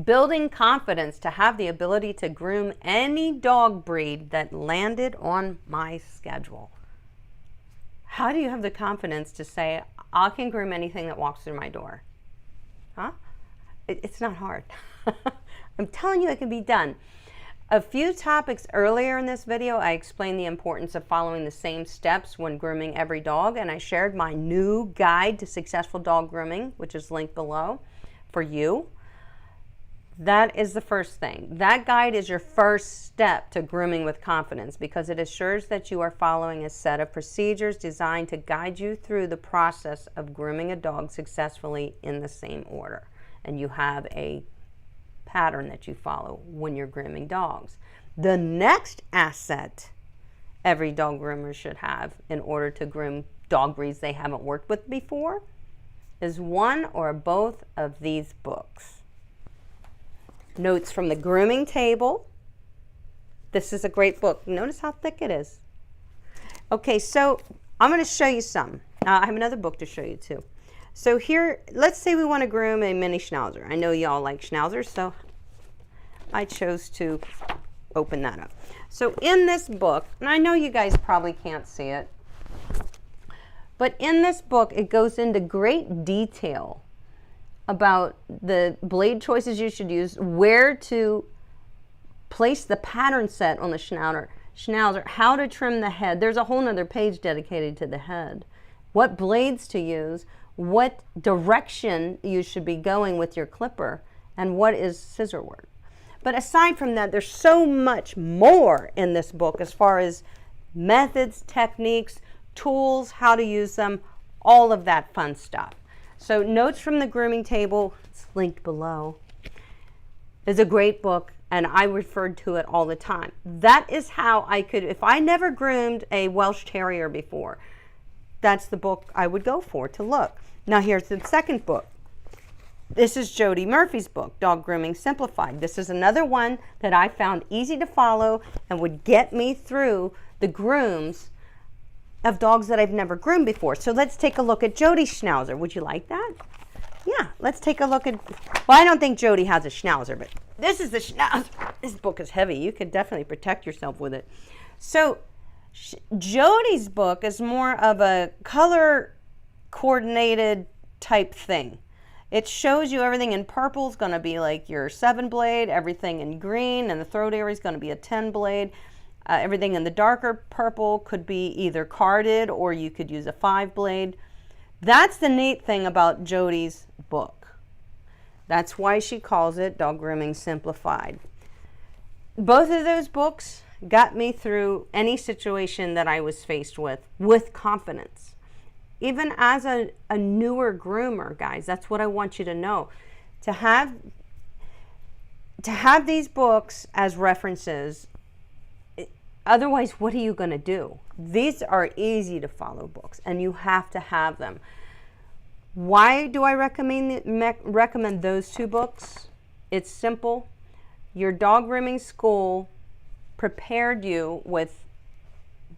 Building confidence to have the ability to groom any dog breed that landed on my schedule. How do you have the confidence to say, I can groom anything that walks through my door? Huh? It's not hard. I'm telling you it can be done. A few topics earlier in this video, I explained the importance of following the same steps when grooming every dog, and I shared my new guide to successful dog grooming, which is linked below for you. That is the first thing. That guide is your first step to grooming with confidence because it assures that you are following a set of procedures designed to guide you through the process of grooming a dog successfully in the same order. And you have a pattern that you follow when you're grooming dogs. The next asset every dog groomer should have in order to groom dog breeds they haven't worked with before is one or both of these books. Notes from the Grooming Table. This is a great book. Notice how thick it is. Okay, so I'm going to show you some. I have another book to show you too. So here, let's say we want to groom a mini schnauzer. I know y'all like schnauzers, so I chose to open that up. So in this book, and I know you guys probably can't see it, but in this book, it goes into great detail about the blade choices you should use, where to place the pattern set on the schnauzer, how to trim the head. There's a whole nother page dedicated to the head. What blades to use, what direction you should be going with your clipper, and what is scissor work. But aside from that, there's so much more in this book as far as methods, techniques, tools, how to use them, all of that fun stuff. So Notes from the Grooming Table, it's linked below, is a great book, and I referred to it all the time. That is how I could, if I never groomed a Welsh Terrier before, that's the book I would go for to look. Now here's the second book. This is Jody Murphy's book, Dog Grooming Simplified. This is another one that I found easy to follow and would get me through the grooms of dogs that I've never groomed before. So let's take a look at Jody's Schnauzer. Would you like that? Yeah, let's take a look at, well, I don't think Jody has a Schnauzer, but this is the Schnauzer. This book is heavy. You could definitely protect yourself with it. So Jody's book is more of a color coordinated type thing. It shows you everything in purple is going to be like your 7 blade, everything in green, and the throat area is going to be a 10 blade. Everything in the darker purple could be either carded or you could use a 5 blade. That's the neat thing about Jody's book. That's why she calls it Dog Grooming Simplified. Both of those books got me through any situation that I was faced with confidence. Even as a newer groomer, guys, that's what I want you to know. To have these books as references, otherwise, what are you going to do? These are easy to follow books, and you have to have them. Why do I recommend those 2 books? It's simple. Your dog grooming school prepared you with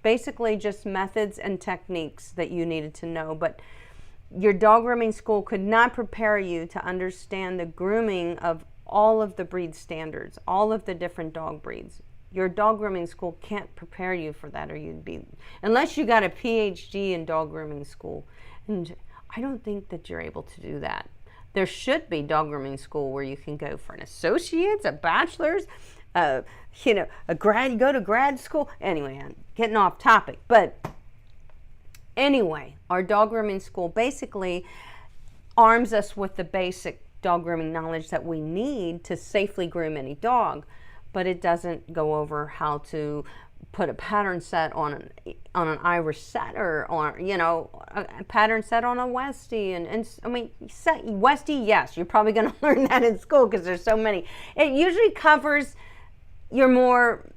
basically just methods and techniques that you needed to know, but your dog grooming school could not prepare you to understand the grooming of all of the breed standards, all of the different dog breeds. Your dog grooming school can't prepare you for that, or you'd be, unless you got a PhD in dog grooming school. And I don't think that you're able to do that. There should be dog grooming school where you can go for an associate's, a bachelor's, a grad, you go to grad school. Anyway, I'm getting off topic. But anyway, our dog grooming school basically arms us with the basic dog grooming knowledge that we need to safely groom any dog. But it doesn't go over how to put a pattern set on an Irish setter, or a pattern set on a Westie, and I mean, Westie, yes, you're probably going to learn that in school because there's so many. It usually covers your more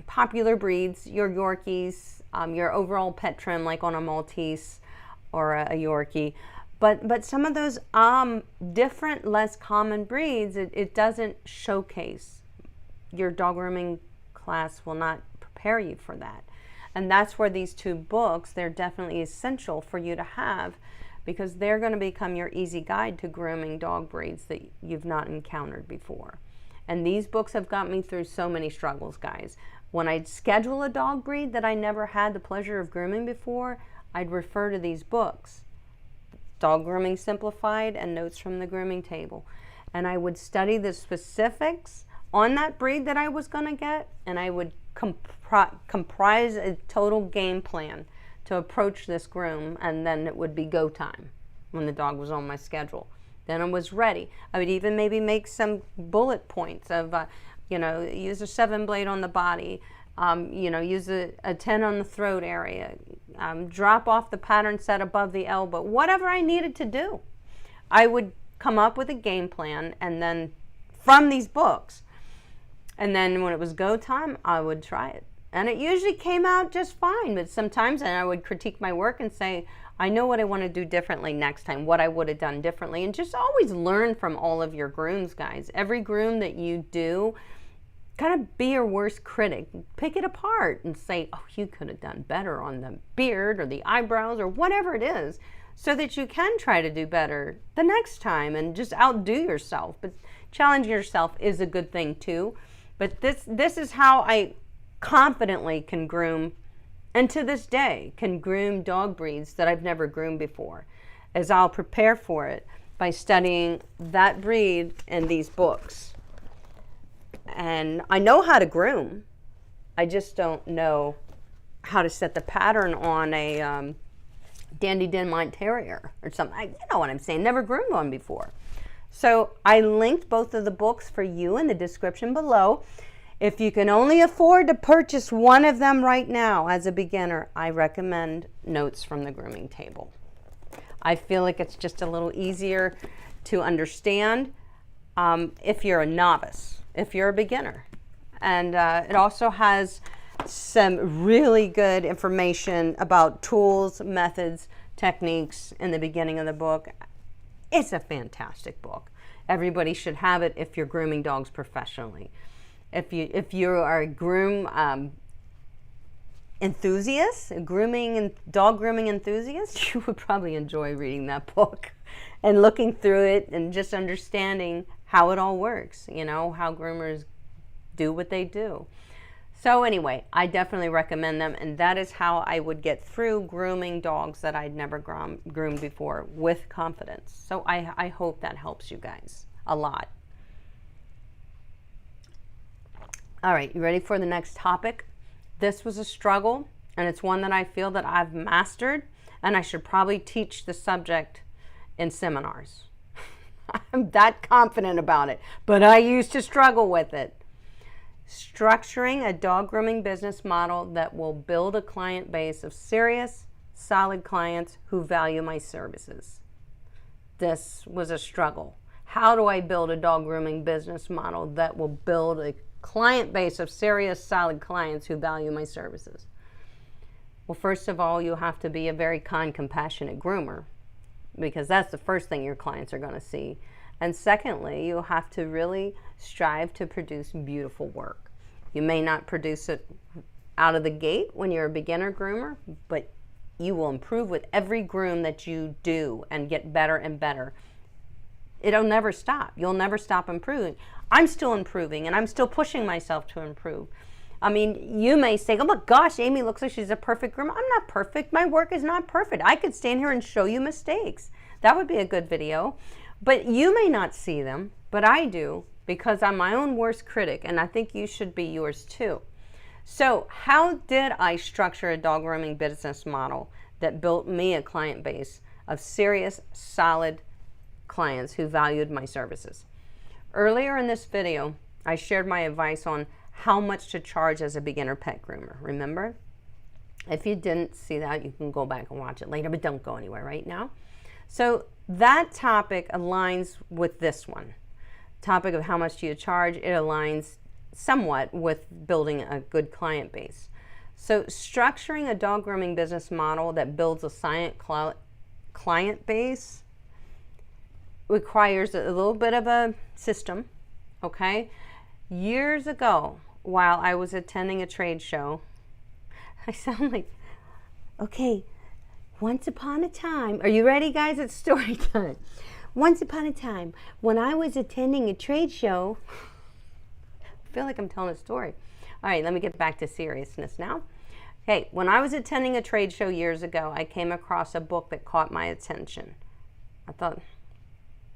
popular breeds, your Yorkies, your overall pet trim, like on a Maltese or a Yorkie. But some of those different, less common breeds, it doesn't showcase. Your dog grooming class will not prepare you for that. And that's where these 2 books, they're definitely essential for you to have, because they're going to become your easy guide to grooming dog breeds that you've not encountered before. And these books have got me through so many struggles, guys. When I'd schedule a dog breed that I never had the pleasure of grooming before, I'd refer to these books. Dog Grooming Simplified and Notes from the Grooming Table. And I would study the specifics on that breed that I was going to get, and I would comprise a total game plan to approach this groom, and then it would be go time when the dog was on my schedule. Then I was ready. I would even maybe make some bullet points of, use a 7 blade on the body, use a 10 on the throat area, drop off the pattern set above the elbow, whatever I needed to do. I would come up with a game plan, and then from these books, and then when it was go time, I would try it. And it usually came out just fine, but sometimes I would critique my work and say, I know what I want to do differently next time, what I would have done differently, and just always learn from all of your grooms, guys. Every groom that you do, kind of be your worst critic. Pick it apart and say, oh, you could have done better on the beard or the eyebrows or whatever it is, so that you can try to do better the next time and just outdo yourself. But challenge yourself is a good thing too. But this is how I confidently can groom, and to this day can groom dog breeds that I've never groomed before, as I'll prepare for it by studying that breed in these books. And I know how to groom, I just don't know how to set the pattern on a Dandy Denmark Terrier or something. You know what I'm saying, never groomed one before. So I linked both of the books for you in the description below. If you can only afford to purchase one of them right now as a beginner, I recommend Notes from the Grooming Table. I feel like it's just a little easier to understand if you're a novice, if you're a beginner. And it also has some really good information about tools, methods, techniques in the beginning of the book. It's a fantastic book. Everybody should have it if you're grooming dogs professionally. If you are a groom enthusiast, a dog grooming enthusiast, you would probably enjoy reading that book and looking through it and just understanding how it all works, you know, how groomers do what they do. So anyway, I definitely recommend them, and that is how I would get through grooming dogs that I'd never groomed before with confidence. So I hope that helps you guys a lot. All right, you ready for the next topic? This was a struggle, and it's one that I feel that I've mastered, and I should probably teach the subject in seminars. I'm that confident about it, but I used to struggle with it. Structuring a dog grooming business model that will build a client base of serious, solid clients who value my services. This was a struggle. How do I build a dog grooming business model that will build a client base of serious, solid clients who value my services? Well, first of all, you have to be a very kind, compassionate groomer, because that's the first thing your clients are going to see. And secondly, you have to really strive to produce beautiful work. You may not produce it out of the gate when you're a beginner groomer, but you will improve with every groom that you do and get better and better. It'll never stop. You'll never stop improving. I'm still improving, and I'm still pushing myself to improve. I mean, you may say, oh my gosh, Amy looks like she's a perfect groomer. I'm not perfect. My work is not perfect. I could stand here and show you mistakes. That would be a good video. But you may not see them, but I do, because I'm my own worst critic, and I think you should be yours too. So how did I structure a dog grooming business model that built me a client base of serious, solid clients who valued my services? Earlier in this video, I shared my advice on how much to charge as a beginner pet groomer. Remember? If you didn't see that, you can go back and watch it later, but don't go anywhere right now. So that topic aligns with this one. Topic of how much do you charge, it aligns somewhat with building a good client base. So structuring a dog grooming business model that builds a client base requires a little bit of a system, okay? Years ago, while I was attending a trade show, I sound like, okay, once upon a time, are you ready guys? It's story time. Once upon a time, when I was attending a trade show, I feel like I'm telling a story. All right, let me get back to seriousness now. Okay, when I was attending a trade show years ago, I came across a book that caught my attention. I thought,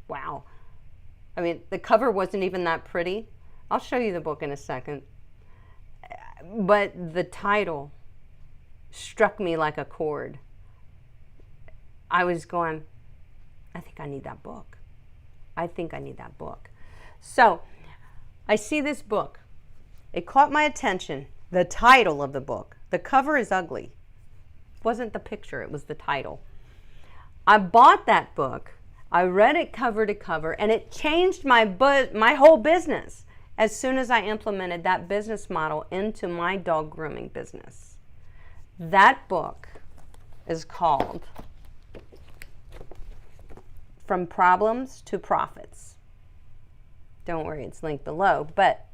wow. I mean, the cover wasn't even that pretty. I'll show you the book in a second. But the title struck me like a chord. I was going, I think I need that book. I think I need that book. So I see this book. It caught my attention. The title of the book. The cover is ugly. It wasn't the picture, it was the title. I bought that book. I read it cover to cover, and it changed my whole business as soon as I implemented that business model into my dog grooming business. That book is called From Problems to Profits. Don't worry, it's linked below, but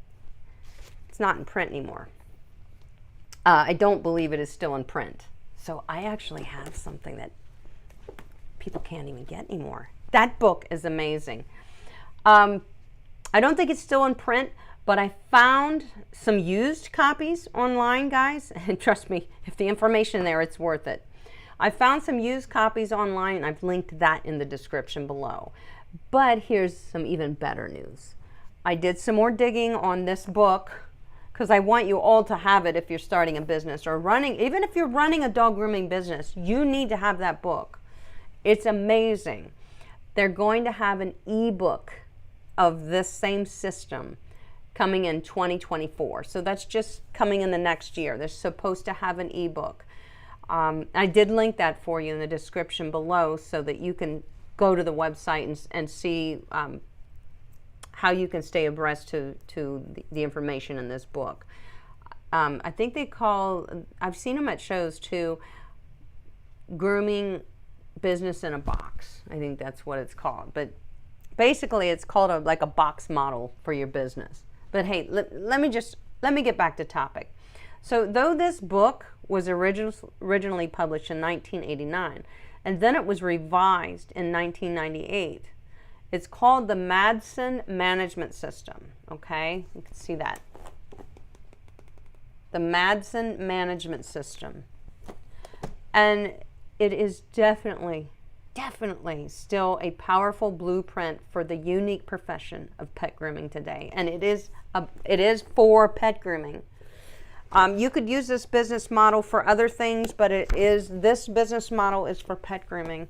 it's not in print anymore. I don't believe it is still in print. So I actually have something that people can't even get anymore. That book is amazing. I don't think it's still in print, But I found some used copies online, guys, and trust me, if the information there, it's worth it. I found some used copies online, and I've linked that in the description below. But here's some even better news. I did some more digging on this book because I want you all to have it if you're starting a business or running, even if you're running a dog grooming business, you need to have that book. It's amazing. They're going to have an ebook of this same system coming in 2024. So that's just coming in the next year. They're supposed to have an ebook. I did link that for you in the description below so that you can go to the website and see how you can stay abreast to the information in this book. I think I've seen them at shows too, Grooming Business in a Box. I think that's what it's called. But basically it's called like a box model for your business. But hey, let me get back to topic. So though this book was originally published in 1989, and then it was revised in 1998, it's called the Madsen Management System, okay? You can see that. The Madsen Management System. And it is definitely still a powerful blueprint for the unique profession of pet grooming today. And it is for pet grooming. You could use this business model for other things, but this business model is for pet grooming.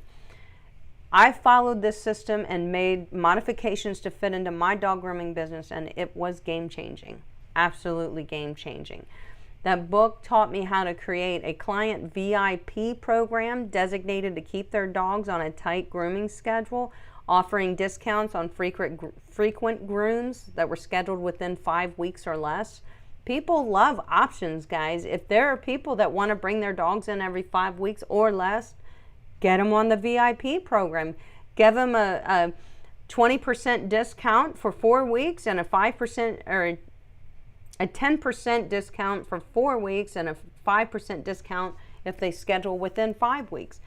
I followed this system and made modifications to fit into my dog grooming business, and it was game-changing, absolutely game-changing. That book taught me how to create a client VIP program designated to keep their dogs on a tight grooming schedule, offering discounts on frequent grooms that were scheduled within 5 weeks or less. People love options, guys. If there are people that want to bring their dogs in every 5 weeks or less, get them on the VIP program. Give them a 20% discount for 4 weeks and a 5% or a 10% discount for 4 weeks and a 5% discount if they schedule within 5 weeks.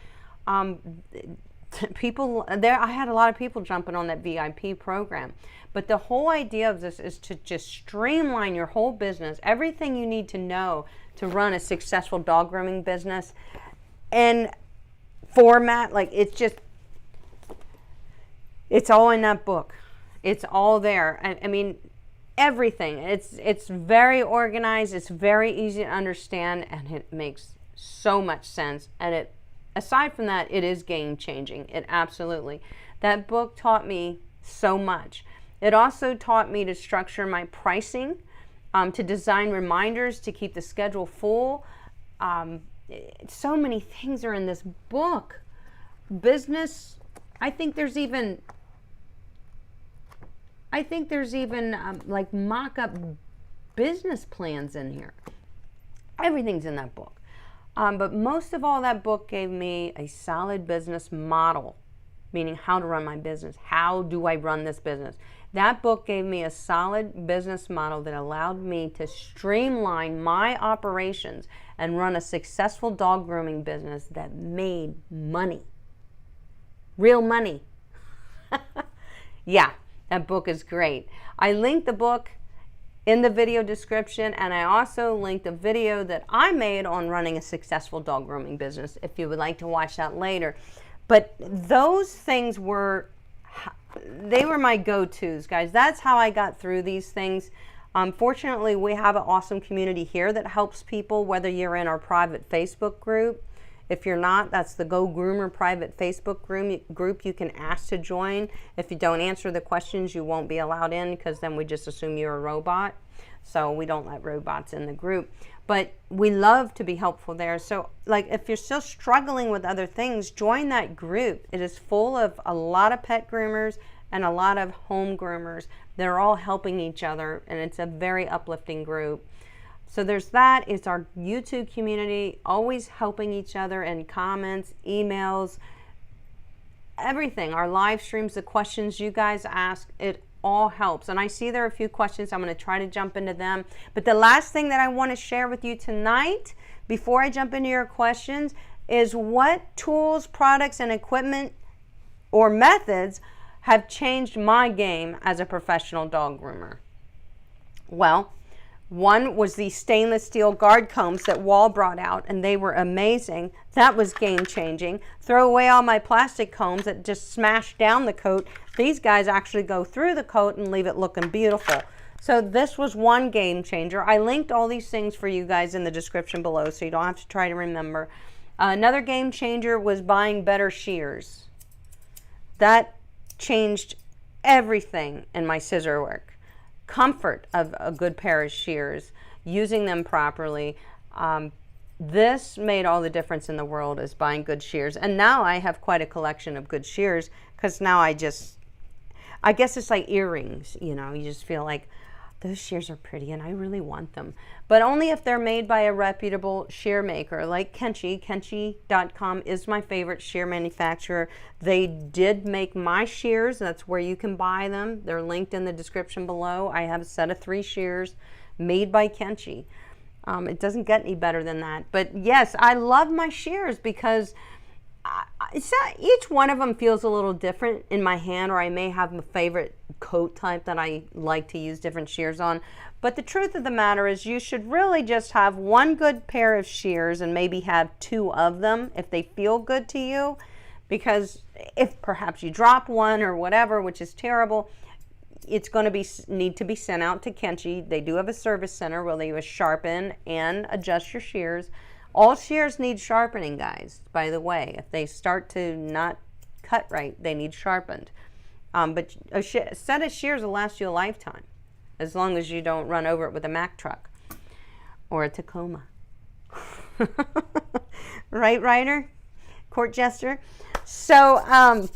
People there, I had a lot of people jumping on that VIP program. But the whole idea of this is to just streamline your whole business, everything you need to know to run a successful dog grooming business, and format, like it's all in that book. It's all there. I mean, everything. It's very organized. It's very easy to understand, and it makes so much sense. And aside from that, it is game changing. It absolutely. That book taught me so much. It also taught me to structure my pricing, to design reminders to keep the schedule full. So many things are in this book. Business, I think there's even like mock-up business plans in here. Everything's in that book. But most of all, that book gave me a solid business model, meaning how to run my business. How do I run this business? That book gave me a solid business model that allowed me to streamline my operations and run a successful dog grooming business that made money. Real money. Yeah, that book is great. I linked the book in the video description, and I also linked a video that I made on running a successful dog grooming business if you would like to watch that later. But those things were my go-tos, guys. That's how I got through these things. Fortunately, we have an awesome community here that helps people, whether you're in our private Facebook group. If you're not, that's the Go Groomer private Facebook group. You can ask to join. If you don't answer the questions, you won't be allowed in, because then we just assume you're a robot. So we don't let robots in the group. But we love to be helpful there. So like if you're still struggling with other things, join that group. It is full of a lot of pet groomers and a lot of home groomers. They're all helping each other, and it's a very uplifting group. So there's that. It's our YouTube community, always helping each other in comments, emails, everything. Our live streams, the questions you guys ask, it all helps. And I see there are a few questions. I'm going to try to jump into them. But the last thing that I want to share with you tonight, before I jump into your questions, is what tools, products, and equipment or methods have changed my game as a professional dog groomer. Well, one was the stainless steel guard combs that Wall brought out, and they were amazing. That was game-changing. Throw away all my plastic combs that just smash down the coat. These guys actually go through the coat and leave it looking beautiful. So this was one game changer. I linked all these things for you guys in the description below, so you don't have to try to remember. Another game changer was buying better shears. That changed everything in my scissor work. Comfort of a good pair of shears, using them properly. This made all the difference in the world, is buying good shears. And now I have quite a collection of good shears, because now I guess it's like earrings, you know, you just feel like those shears are pretty and I really want them. But only if they're made by a reputable shear maker like Kenchi. Kenchi.com is my favorite shear manufacturer. They did make my shears. That's where you can buy them. They're linked in the description below. I have a set of 3 shears made by Kenchi. It doesn't get any better than that. But yes, I love my shears because each one of them feels a little different in my hand, or I may have a favorite coat type that I like to use different shears on. But the truth of the matter is, you should really just have one good pair of shears and maybe have 2 of them if they feel good to you. Because if perhaps you drop one or whatever, which is terrible, it's going to need to be sent out to Kenchi. They do have a service center where they sharpen and adjust your shears. All shears need sharpening, guys, by the way. If they start to not cut right, they need sharpened. But a set of shears will last you a lifetime, as long as you don't run over it with a Mack truck or a Tacoma. Right, Ryder? Court jester? So,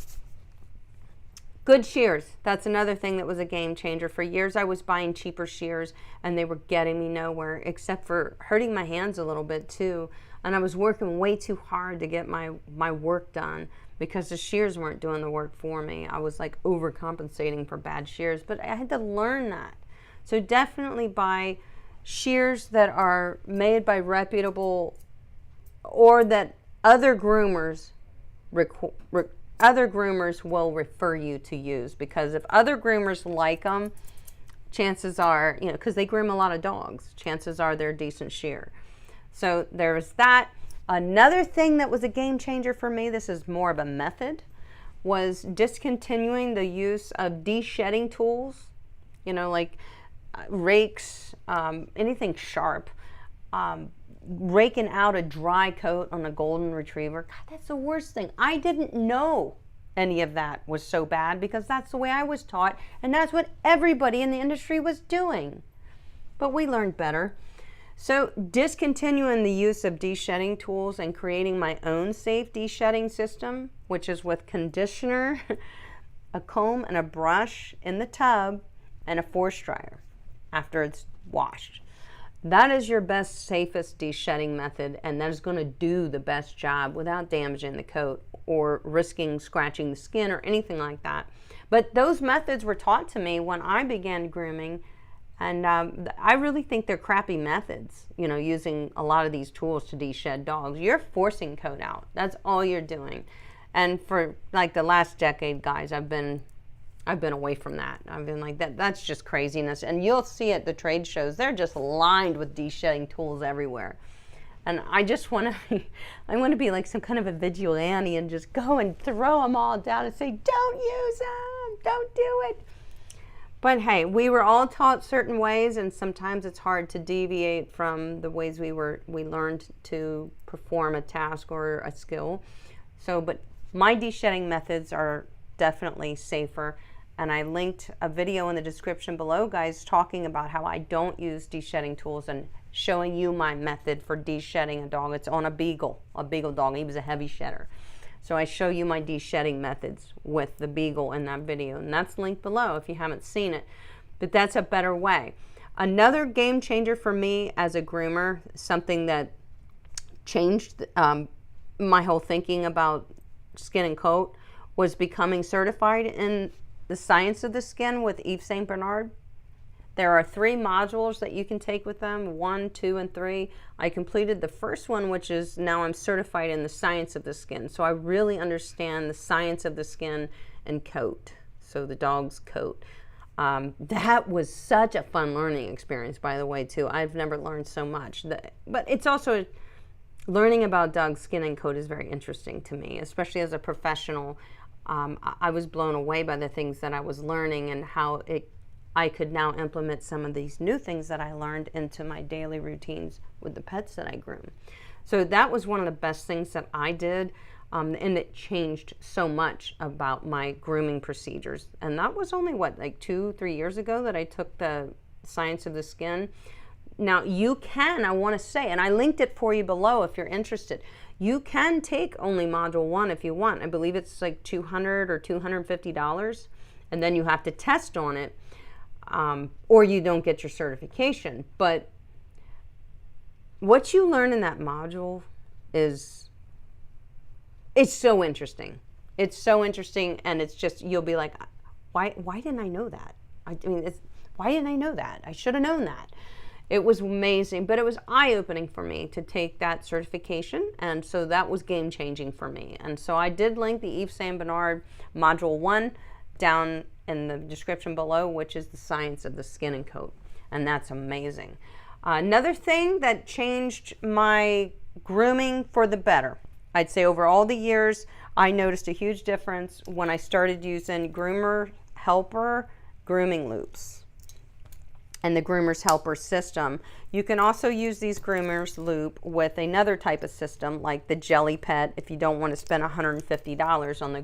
good shears. That's another thing that was a game changer. For years I was buying cheaper shears and they were getting me nowhere, except for hurting my hands a little bit too. And I was working way too hard to get my work done because the shears weren't doing the work for me. I was like overcompensating for bad shears, but I had to learn that. So definitely buy shears that are made by reputable, or that other groomers will refer you to use, because if other groomers like them, chances are, you know, because they groom a lot of dogs, chances are they're a decent shear. So there's that. Another thing that was a game changer for me, this is more of a method, was discontinuing the use of de-shedding tools, you know, like rakes, anything sharp. Raking out a dry coat on a golden retriever. God, that's the worst thing. I didn't know any of that was so bad, because that's the way I was taught, and that's what everybody in the industry was doing. But we learned better. So discontinuing the use of de-shedding tools and creating my own safe de-shedding system, which is with conditioner, a comb and a brush in the tub, and a force dryer after it's washed. That is your best, safest de-shedding method, and that is going to do the best job without damaging the coat or risking scratching the skin or anything like that. But those methods were taught to me when I began grooming, and I really think they're crappy methods, you know, using a lot of these tools to de-shed dogs. You're forcing coat out. That's all you're doing. And for like the last decade, guys, I've been away from that. I've been like, that's just craziness. And you'll see at the trade shows, they're just lined with de-shedding tools everywhere. And I just want to be like some kind of a vigilante and just go and throw them all down and say, don't use them, don't do it. But hey, we were all taught certain ways, and sometimes it's hard to deviate from the ways we learned to perform a task or a skill. So, but my de-shedding methods are definitely safer. And I linked a video in the description below, guys, talking about how I don't use de-shedding tools and showing you my method for de-shedding a dog. It's on a beagle dog. He was a heavy shedder. So I show you my de-shedding methods with the beagle in that video. And that's linked below if you haven't seen it. But that's a better way. Another game changer for me as a groomer, something that changed my whole thinking about skin and coat, was becoming certified in the science of the skin with Yves St. Bernard. There are 3 modules that you can take with them, 1, 2, and 3. I completed the first one, which is now I'm certified in the science of the skin. So I really understand the science of the skin and coat, so the dog's coat. That was such a fun learning experience, by the way, too. I've never learned so much. But it's also, learning about dog skin and coat is very interesting to me, especially as a professional. I was blown away by the things that I was learning and how I could now implement some of these new things that I learned into my daily routines with the pets that I groom. So that was one of the best things that I did. And it changed so much about my grooming procedures. And that was only, what, like 2-3 years ago that I took the Science of the Skin. Now, you can, I want to say, and I linked it for you below if you're interested, you can take only Module 1 if you want. I believe it's like $200 or $250, and then you have to test on it, or you don't get your certification. But what you learn in that module it's so interesting. It's so interesting, and it's just, you'll be like, why didn't I know that? I mean, why didn't I know that? I should have known that. It was amazing, but it was eye-opening for me to take that certification, and so that was game-changing for me. And so I did link the Yves Saint Bernard Module 1 down in the description below, which is the Science of the Skin and Coat, and that's amazing. Another thing that changed my grooming for the better, I'd say over all the years, I noticed a huge difference when I started using Groomer Helper grooming loops and the Groomer's Helper system. You can also use these Groomer's loop with another type of system like the Jelly Pet if you don't want to spend $150 on the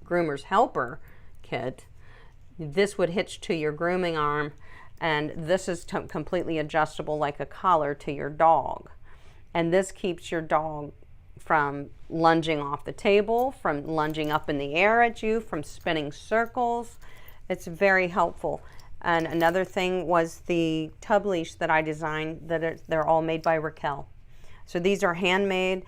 Groomer's Helper kit. This would hitch to your grooming arm, and this is completely adjustable like a collar to your dog. And this keeps your dog from lunging off the table, from lunging up in the air at you, from spinning circles. It's very helpful. And another thing was the tub leash that I designed, they're all made by Raquel. So these are handmade.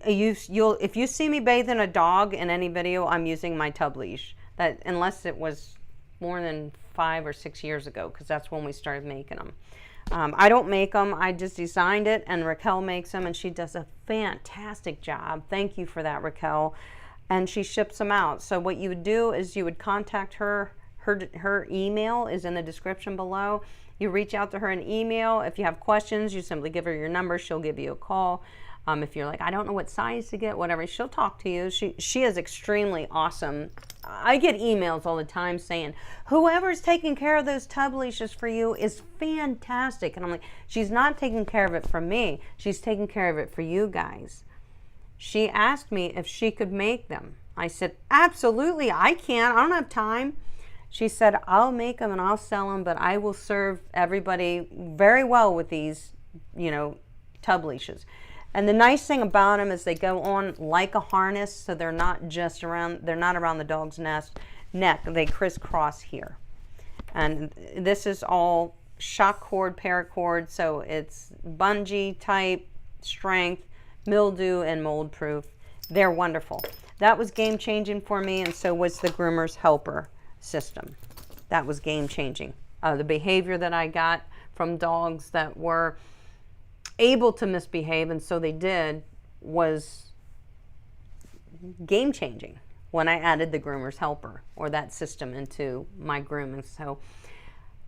If you see me bathing a dog in any video, I'm using my tub leash. That, unless it was more than 5 or 6 years ago, because that's when we started making them. I don't make them, I just designed it, and Raquel makes them, and she does a fantastic job. Thank you for that, Raquel. And she ships them out. So what you would do is you would contact her. Her email is in the description below. You reach out to her in email. If you have questions, you simply give her your number. She'll give you a call. If you're like, I don't know what size to get, whatever, she'll talk to you. She is extremely awesome. I get emails all the time saying, whoever's taking care of those tub leashes for you is fantastic. And I'm like, she's not taking care of it for me. She's taking care of it for you guys. She asked me if she could make them. I said, absolutely, I can. I don't have time. She said, I'll make them and I'll sell them, but I will serve everybody very well with these, tub leashes. And the nice thing about them is they go on like a harness, so they're not around the dog's neck. They crisscross here. And this is all shock cord, paracord, so it's bungee type, strength, mildew, and mold proof. They're wonderful. That was game changing for me, and so was the Groomer's Helper system. That was game changing. The behavior that I got from dogs that were able to misbehave, and so they did, was game changing when I added the Groomer's Helper or that system into my grooming. So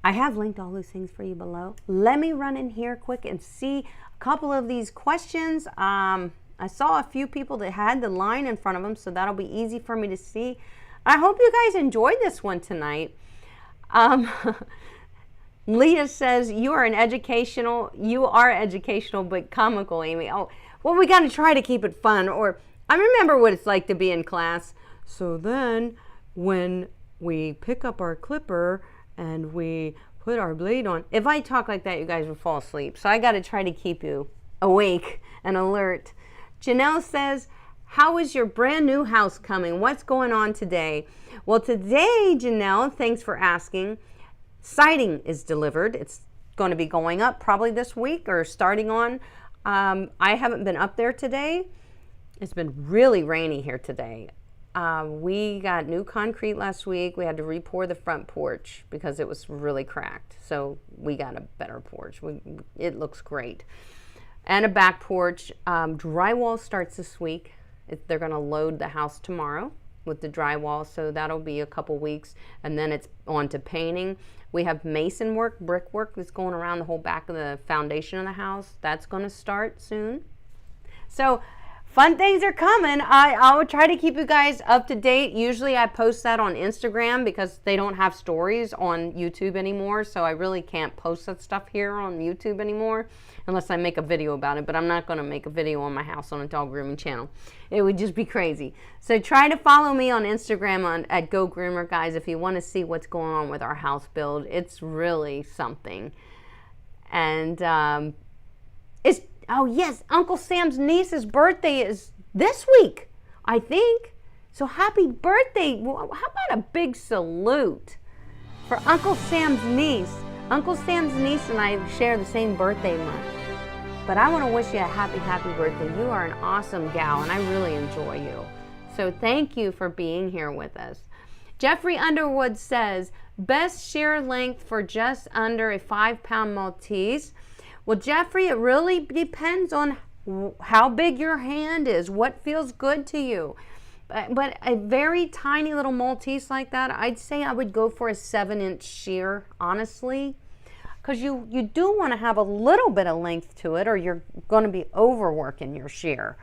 I have linked all those things for you below. Let me run in here quick and see a couple of these questions. I saw a few people that had the line in front of them, so that'll be easy for me to see. I hope you guys enjoyed this one tonight. Leah says, you are educational but comical, Amy. Oh, well, we got to try to keep it fun. Or I remember what it's like to be in class. So then when we pick up our clipper and we put our blade on, if I talk like that, you guys will fall asleep. So I got to try to keep you awake and alert. Janelle says, how is your brand new house coming? What's going on today? Well, today, Janelle, thanks for asking. Siding is delivered. It's going to be going up probably this week or starting on. I haven't been up there today. It's been really rainy here today. We got new concrete last week. We had to re-pour the front porch because it was really cracked. So we got a better porch. It looks great. And a back porch. Drywall starts this week. They're going to load the house tomorrow. with the drywall, so that'll be a couple weeks, and then it's on to painting. We have mason work, brickwork that's going around the whole back of the foundation of the house. That's going to start soon. So fun things are coming. I will try to keep you guys up to date. Usually I post that on Instagram because they don't have stories on YouTube anymore, so I really can't post that stuff here on YouTube anymore unless I make a video about it, but I'm not going to make a video on my house on a dog grooming channel. It would just be crazy. So try to follow me on Instagram at Go Groomer, guys, if you want to see what's going on with our house build. It's really something. And oh yes, Uncle Sam's niece's birthday is this week, I think. So happy birthday. How about a big salute for Uncle Sam's niece? Uncle Sam's niece and I share the same birthday month. But I want to wish you a happy, happy birthday. You are an awesome gal, and I really enjoy you. So thank you for being here with us. Jeffrey Underwood says, best shear length for just under a 5-pound Maltese. Well, Jeffrey, it really depends on how big your hand is, what feels good to you. But a very tiny little Maltese like that, I'd say I would go for a 7-inch shear, honestly. Because you do want to have a little bit of length to it, or you're going to be overworking your shear.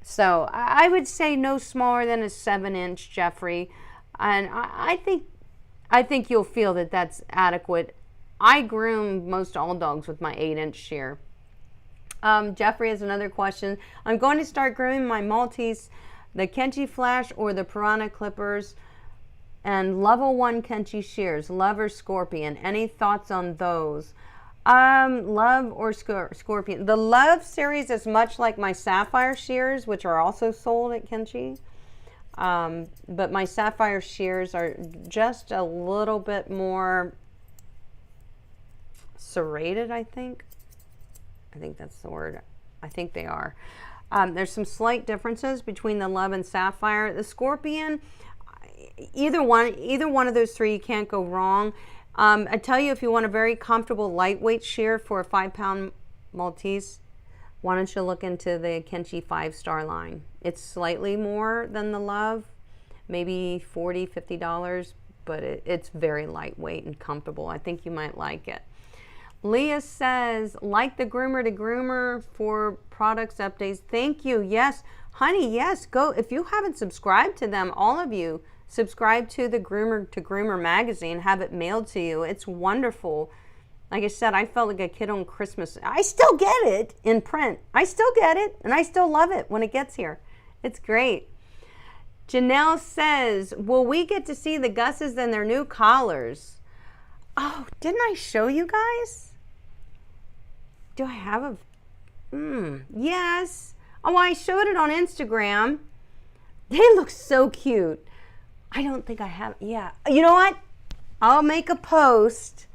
So I would say no smaller than a 7-inch, Jeffrey. And I think you'll feel that that's adequate. I groom most all dogs with my 8-inch shear. Jeffrey has another question. I'm going to start grooming my Maltese, the Kenchi Flash or the Piranha Clippers, and level 1 Kenchi shears, Love or Scorpion. Any thoughts on those? Love or Scorpion. The Love series is much like my Sapphire shears, which are also sold at Kenchi. But my Sapphire shears are just a little bit more serrated, I think. I think that's the word. I think they are. There's some slight differences between the Love and Sapphire. The Scorpion, either one of those three, you can't go wrong. I tell you, if you want a very comfortable lightweight shear for a 5-pound Maltese, why don't you look into the Kenchi 5-star line. It's slightly more than the Love, maybe $40, $50, but it's very lightweight and comfortable. I think you might like it. Leah says, like the Groomer to Groomer for products updates. Thank you. Yes, honey, yes. Go. If you haven't subscribed to them, all of you, subscribe to the Groomer to Groomer magazine. Have it mailed to you. It's wonderful. Like I said, I felt like a kid on Christmas. I still get it in print. I still get it, and I still love it when it gets here. It's great. Janelle says, will we get to see the Gusses and their new collars? Oh, didn't I show you guys? Do I have a... yes. Oh, I showed it on Instagram. They look so cute. I don't think I have... Yeah. You know what? I'll make a post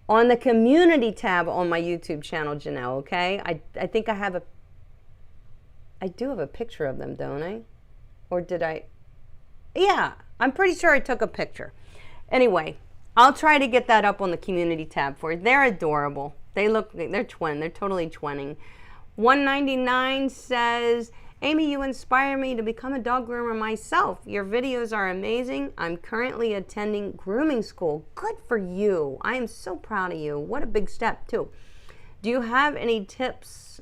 on the community tab on my YouTube channel, Janelle, okay? I think I have a... I do have a picture of them, don't I? Or did I... Yeah, I'm pretty sure I took a picture. Anyway, I'll try to get that up on the community tab for you. They're adorable. They're twin. They're totally twinning. 199 says, Amy, you inspire me to become a dog groomer myself. Your videos are amazing. I'm currently attending grooming school. Good for you. I am so proud of you. What a big step, too. Do you have any tips?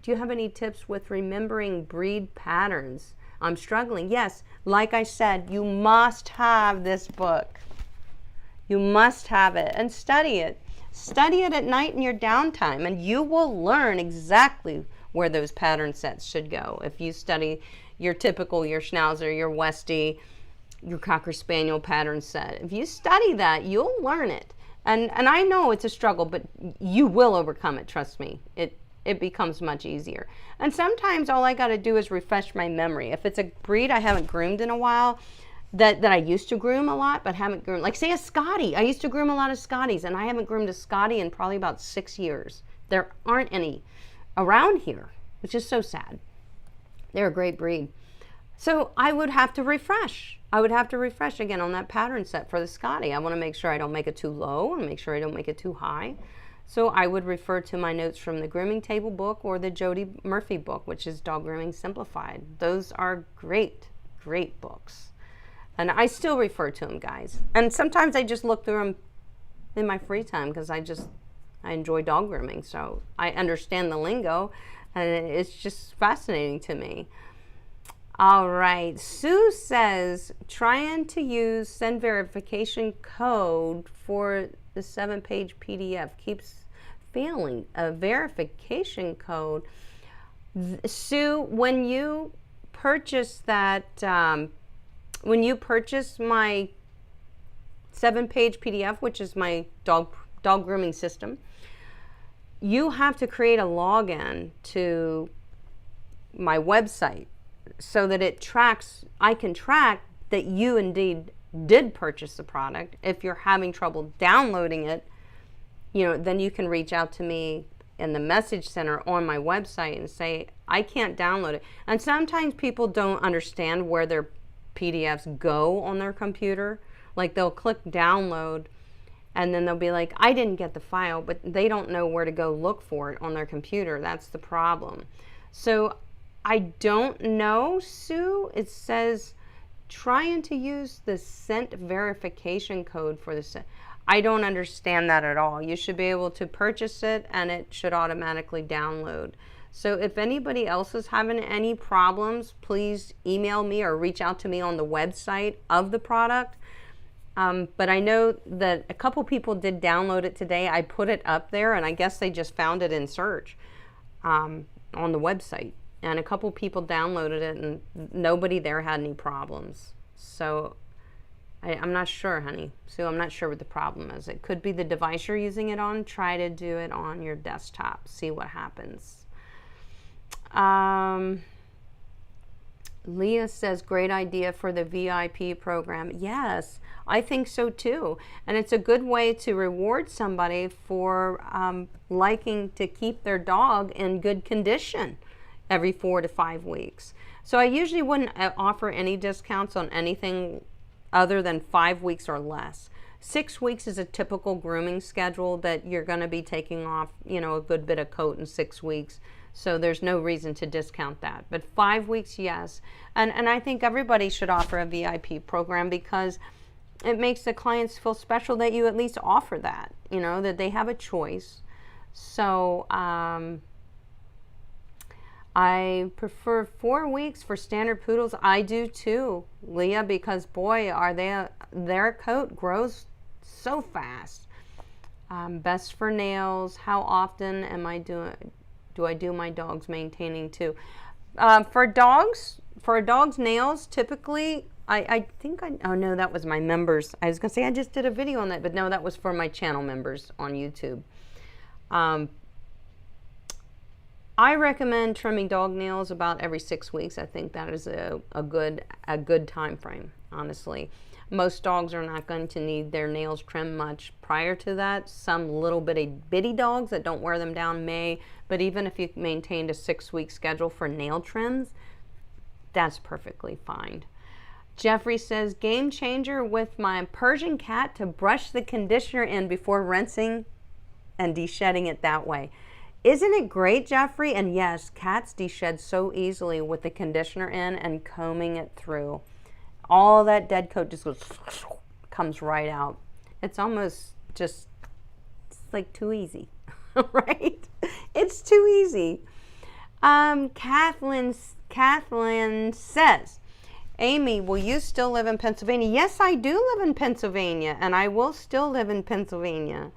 Do you have any tips with remembering breed patterns? I'm struggling. Yes, like I said, you must have this book. You must have it and study it. Study it at night in your downtime, and you will learn exactly where those pattern sets should go. If you study your typical, your Schnauzer, your Westie, your Cocker Spaniel pattern set, if you study that, you'll learn it. And I know it's a struggle, but you will overcome it, trust me. It becomes much easier. And sometimes all I got to do is refresh my memory. If it's a breed I haven't groomed in a while, that I used to groom a lot, but haven't groomed, like say a Scottie. I used to groom a lot of Scotties, and I haven't groomed a Scottie in probably about 6 years. There aren't any around here, which is so sad. They're a great breed. So I would have to refresh. I would have to refresh again on that pattern set for the Scottie. I want to make sure I don't make it too low and make sure I don't make it too high. So I would refer to my notes from the Grooming Table book or the Jody Murphy book, which is Dog Grooming Simplified. Those are great, great books. And I still refer to them, guys. And sometimes I just look through them in my free time because I enjoy dog grooming. So I understand the lingo, and it's just fascinating to me. All right, Sue says, trying to send verification code for the 7-page PDF keeps failing. A verification code. Sue, when you purchase that, when you purchase my 7-page PDF, which is my dog grooming system, you have to create a login to my website so that I can track that you indeed did purchase the product. If you're having trouble downloading it, then you can reach out to me in the message center on my website and say, I can't download it. And sometimes people don't understand where their PDFs go on their computer. Like they'll click download and then they'll be like, I didn't get the file, but they don't know where to go look for it on their computer. That's the problem. So I don't know, Sue. It says trying to use the sent verification code for the I don't understand that at all. You should be able to purchase it and it should automatically download. So if anybody else is having any problems, please email me or reach out to me on the website of the product. But I know that a couple people did download it today. I put it up there and I guess they just found it in search on the website. And a couple people downloaded it and nobody there had any problems. So I'm not sure, honey. So I'm not sure what the problem is. It could be the device you're using it on. Try to do it on your desktop. See what happens. Leah says, great idea for the VIP program. Yes, I think so too. And it's a good way to reward somebody for liking to keep their dog in good condition every 4 to 5 weeks. So I usually wouldn't offer any discounts on anything other than 5 weeks or less. 6 weeks is a typical grooming schedule that you're going to be taking off, a good bit of coat in 6 weeks. So there's no reason to discount that. But 5 weeks, yes. And I think everybody should offer a VIP program because it makes the clients feel special that you at least offer that, that they have a choice. So I prefer 4 weeks for standard poodles. I do too, Leah, because boy, their coat grows so fast. Best for nails. How often do I do my dog's maintaining too? For a dog's nails, typically, oh no, that was my members. I was gonna say I just did a video on that, but no, that was for my channel members on YouTube. I recommend trimming dog nails about every 6 weeks. I think that is a good time frame, honestly. Most dogs are not going to need their nails trimmed much prior to that. Some little bitty dogs that don't wear them down may, but even if you maintained a 6-week schedule for nail trims, that's perfectly fine. Jeffrey says, game changer with my Persian cat to brush the conditioner in before rinsing and de-shedding it that way. Isn't it great, Jeffrey? And yes, cats de-shed so easily with the conditioner in and combing it through. All that dead coat just comes right out. It's almost just, it's like too easy, right? It's too easy. Kathleen says, Amy, will you still live in Pennsylvania? Yes, I do live in Pennsylvania, and I will still live in Pennsylvania.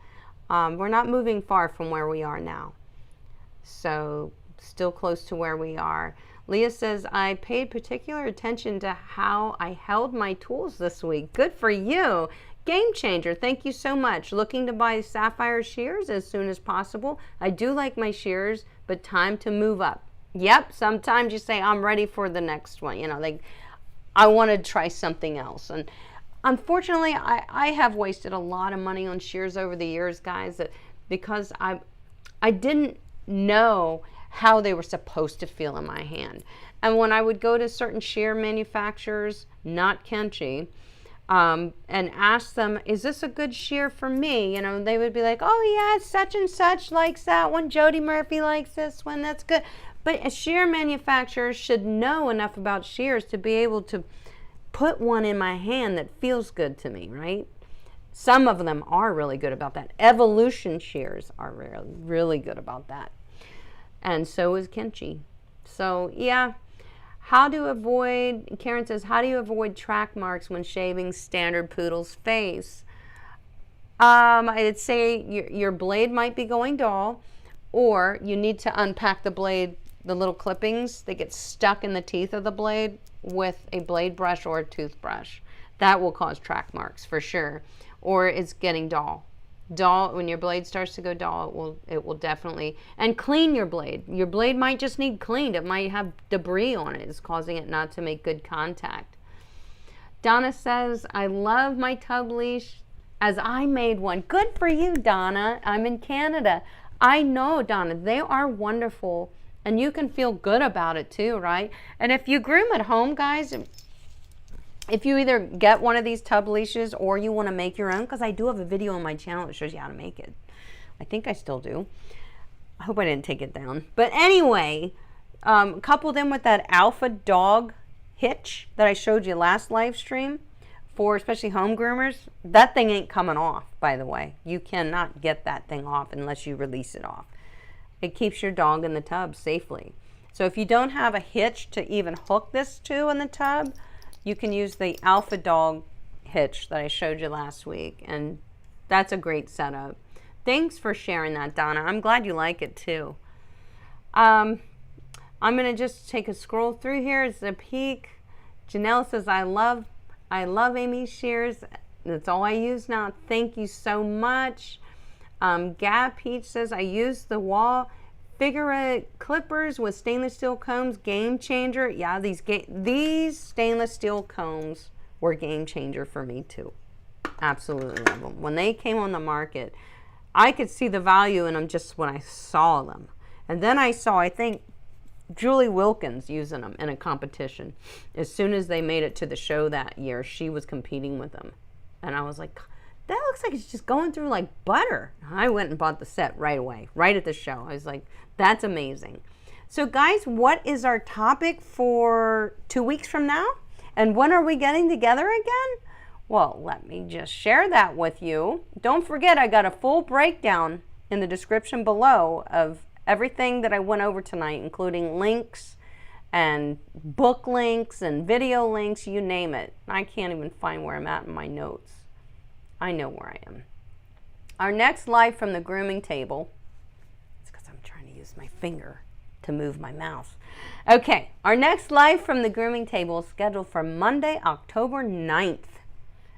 We're not moving far from where we are now. So still close to where we are. Leah says, I paid particular attention to how I held my tools this week. Good for you. Game changer. Thank you so much. Looking to buy sapphire shears as soon as possible. I do like my shears, but time to move up. Yep, sometimes you say, I'm ready for the next one. Like I want to try something else. And unfortunately, I have wasted a lot of money on shears over the years, guys, because I didn't know how they were supposed to feel in my hand. And when I would go to certain shear manufacturers, not Kenchi, and ask them, is this a good shear for me? They would be like, oh yeah, such and such likes that one. Jody Murphy likes this one. That's good. But a shear manufacturer should know enough about shears to be able to put one in my hand that feels good to me, right? Some of them are really good about that. Evolution shears are really, really good about that. And so is Kenchi. So yeah, Karen says, how do you avoid track marks when shaving standard poodle's face? I'd say your blade might be going dull, or you need to unpack the blade, the little clippings that get stuck in the teeth of the blade with a blade brush or a toothbrush. That will cause track marks for sure. Or it's getting dull. When your blade starts to go dull, it will definitely, and clean your blade. Your blade might just need cleaned. It might have debris on it. It's causing it not to make good contact. Donna says, I love my tub leash as I made one. Good for you, Donna. I'm in Canada. I know, Donna, they are wonderful, and you can feel good about it too, right? And if you groom at home, guys, if you either get one of these tub leashes or you want to make your own, because I do have a video on my channel that shows you how to make it. I think I still do. I hope I didn't take it down. But anyway, couple them with that alpha dog hitch that I showed you last live stream for especially home groomers. That thing ain't coming off, by the way. You cannot get that thing off unless you release it off. It keeps your dog in the tub safely. So if you don't have a hitch to even hook this to in the tub, you can use the Alpha Dog hitch that I showed you last week, and that's a great setup. Thanks for sharing that, Donna. I'm glad you like it too. I'm going to just take a scroll through here. It's a peek. Janelle says, I love Amy's shears. That's all I use now. Thank you so much. Gab Peach says, I use the wall figure clippers with stainless steel combs, game changer. Yeah, these stainless steel combs were game changer for me too. Absolutely love them. When they came on the market, I could see the value in them just when I saw them. And then I saw, I think, Julie Wilkins using them in a competition. As soon as they made it to the show that year, she was competing with them. And I was like, that looks like it's just going through like butter. I went and bought the set right away, right at the show. I was like, that's amazing. So guys, what is our topic for 2 weeks from now? And when are we getting together again? Well, let me just share that with you. Don't forget, I got a full breakdown in the description below of everything that I went over tonight, including links and book links and video links, you name it. I can't even find where I'm at in my notes. I know where I am. Our next live from the grooming table, it's because I'm trying to use my finger to move my mouse. Okay, our next live from the grooming table is scheduled for Monday, October 9th.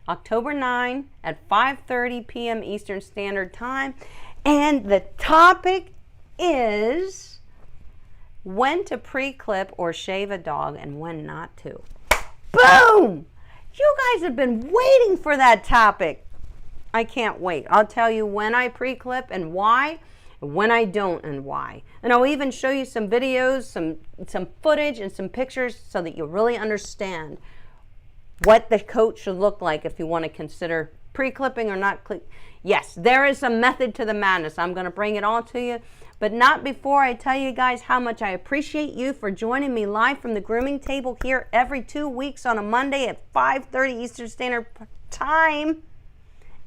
October 9 at 5:30 p.m. Eastern Standard Time. And the topic is when to pre-clip or shave a dog and when not to. Boom! You guys have been waiting for that topic. I can't wait. I'll tell you when I pre-clip and why, and when I don't and why. And I'll even show you some videos, some footage and some pictures so that you'll really understand what the coat should look like if you want to consider pre-clipping or not. Yes, there is a method to the madness. I'm going to bring it all to you, but not before I tell you guys how much I appreciate you for joining me live from the grooming table here every 2 weeks on a Monday at 5:30 Eastern Standard Time.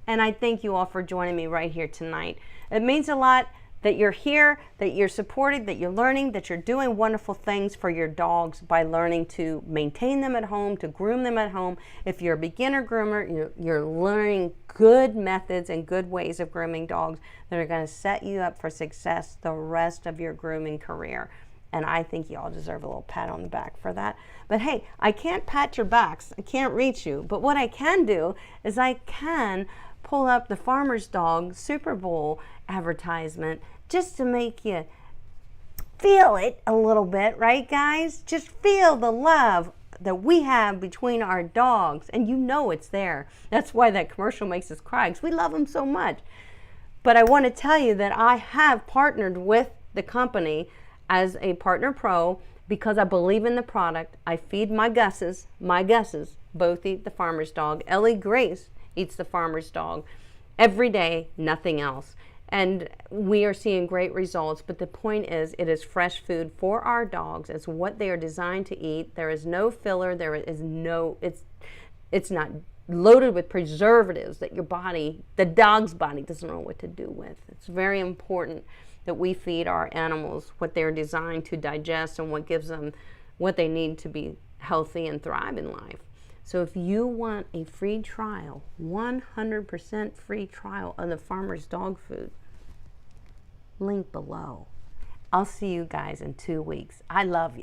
And I thank you all for joining me right here tonight. It means a lot that you're here, that you're supported, that you're learning, that you're doing wonderful things for your dogs by learning to maintain them at home, to groom them at home. If you're a beginner groomer, you're learning good methods and good ways of grooming dogs that are going to set you up for success the rest of your grooming career. And I think you all deserve a little pat on the back for that. But hey, I can't pat your backs. I can't reach you. But what I can do is I can pull up the Farmer's Dog Super Bowl advertisement just to make you feel it a little bit, right guys? Just feel the love that we have between our dogs, and you know it's there. That's why that commercial makes us cry, because we love them so much. But I want to tell you that I have partnered with the company as a partner pro because I believe in the product. I feed my Gusses both eat the Farmer's Dog. Ellie Grace eats the Farmer's Dog every day, nothing else. And we are seeing great results, but the point is it is fresh food for our dogs. It's what they are designed to eat. There is no filler. There is no, it's not loaded with preservatives that your body, the dog's body, doesn't know what to do with. It's very important that we feed our animals what they're designed to digest and what gives them what they need to be healthy and thrive in life. So if you want a free trial, 100% free trial of the Farmer's Dog Food, link below. I'll see you guys in 2 weeks. I love you.